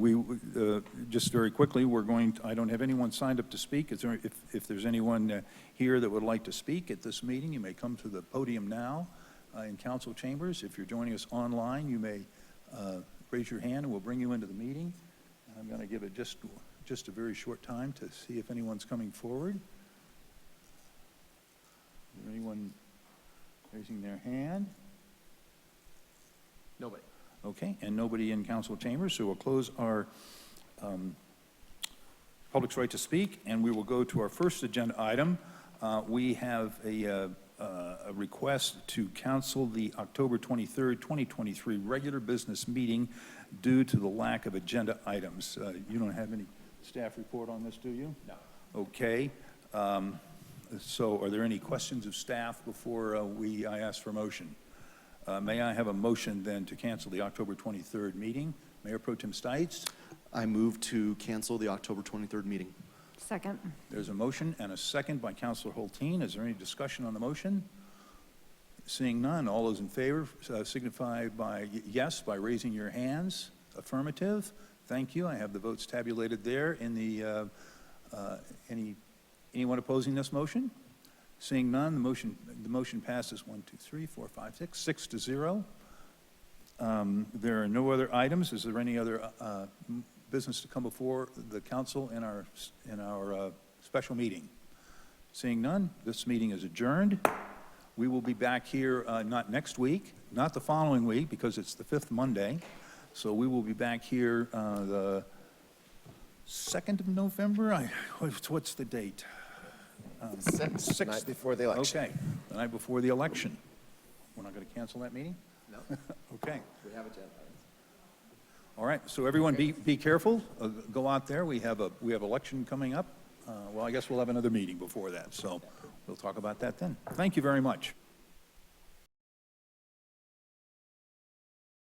S1: just very quickly, I don't have anyone signed up to speak. Is there, if there's anyone here that would like to speak at this meeting, you may come to the podium now in council chambers. If you're joining us online, you may raise your hand and we'll bring you into the meeting. I'm going to give it just a very short time to see if anyone's coming forward. Is there anyone raising their hand?
S2: Nobody.
S1: Okay, and nobody in council chambers, so we'll close our public's right to speak, and we will go to our first agenda item. We have a request to cancel the October 23rd, 2023 regular business meeting due to the lack of agenda items. You don't have any staff report on this, do you?
S2: No.
S1: Okay. So are there any questions of staff before I ask for motion? May I have a motion then to cancel the October 23rd meeting? Mayor Pro Tem Stites?
S7: I move to cancel the October 23rd meeting.
S6: Second?
S1: There's a motion and a second by Councilor Hulteen. Is there any discussion on the motion? Seeing none, all those in favor signify by yes by raising your hands. Affirmative. Thank you. I have the votes tabulated there. In the anyone opposing this motion? Seeing none, the motion passes 1, 2, 3, 4, 5, 6 to 0. There are no other items. Is there any other business to come before the council in our special meeting? Seeing none, this meeting is adjourned. We will be back here not next week, not the following week, because it's the 5th Monday. So we will be back here the 2nd of November. What's the date?
S2: Sixth, the night before the election.
S1: Okay, the night before the election. We're not going to cancel that meeting?
S2: No,
S1: Okay.
S2: we have agenda items.
S1: All right, so everyone be careful. Go out there. We have election coming up. Well, I guess we'll have another meeting before that, so we'll talk about that then. Thank you very much.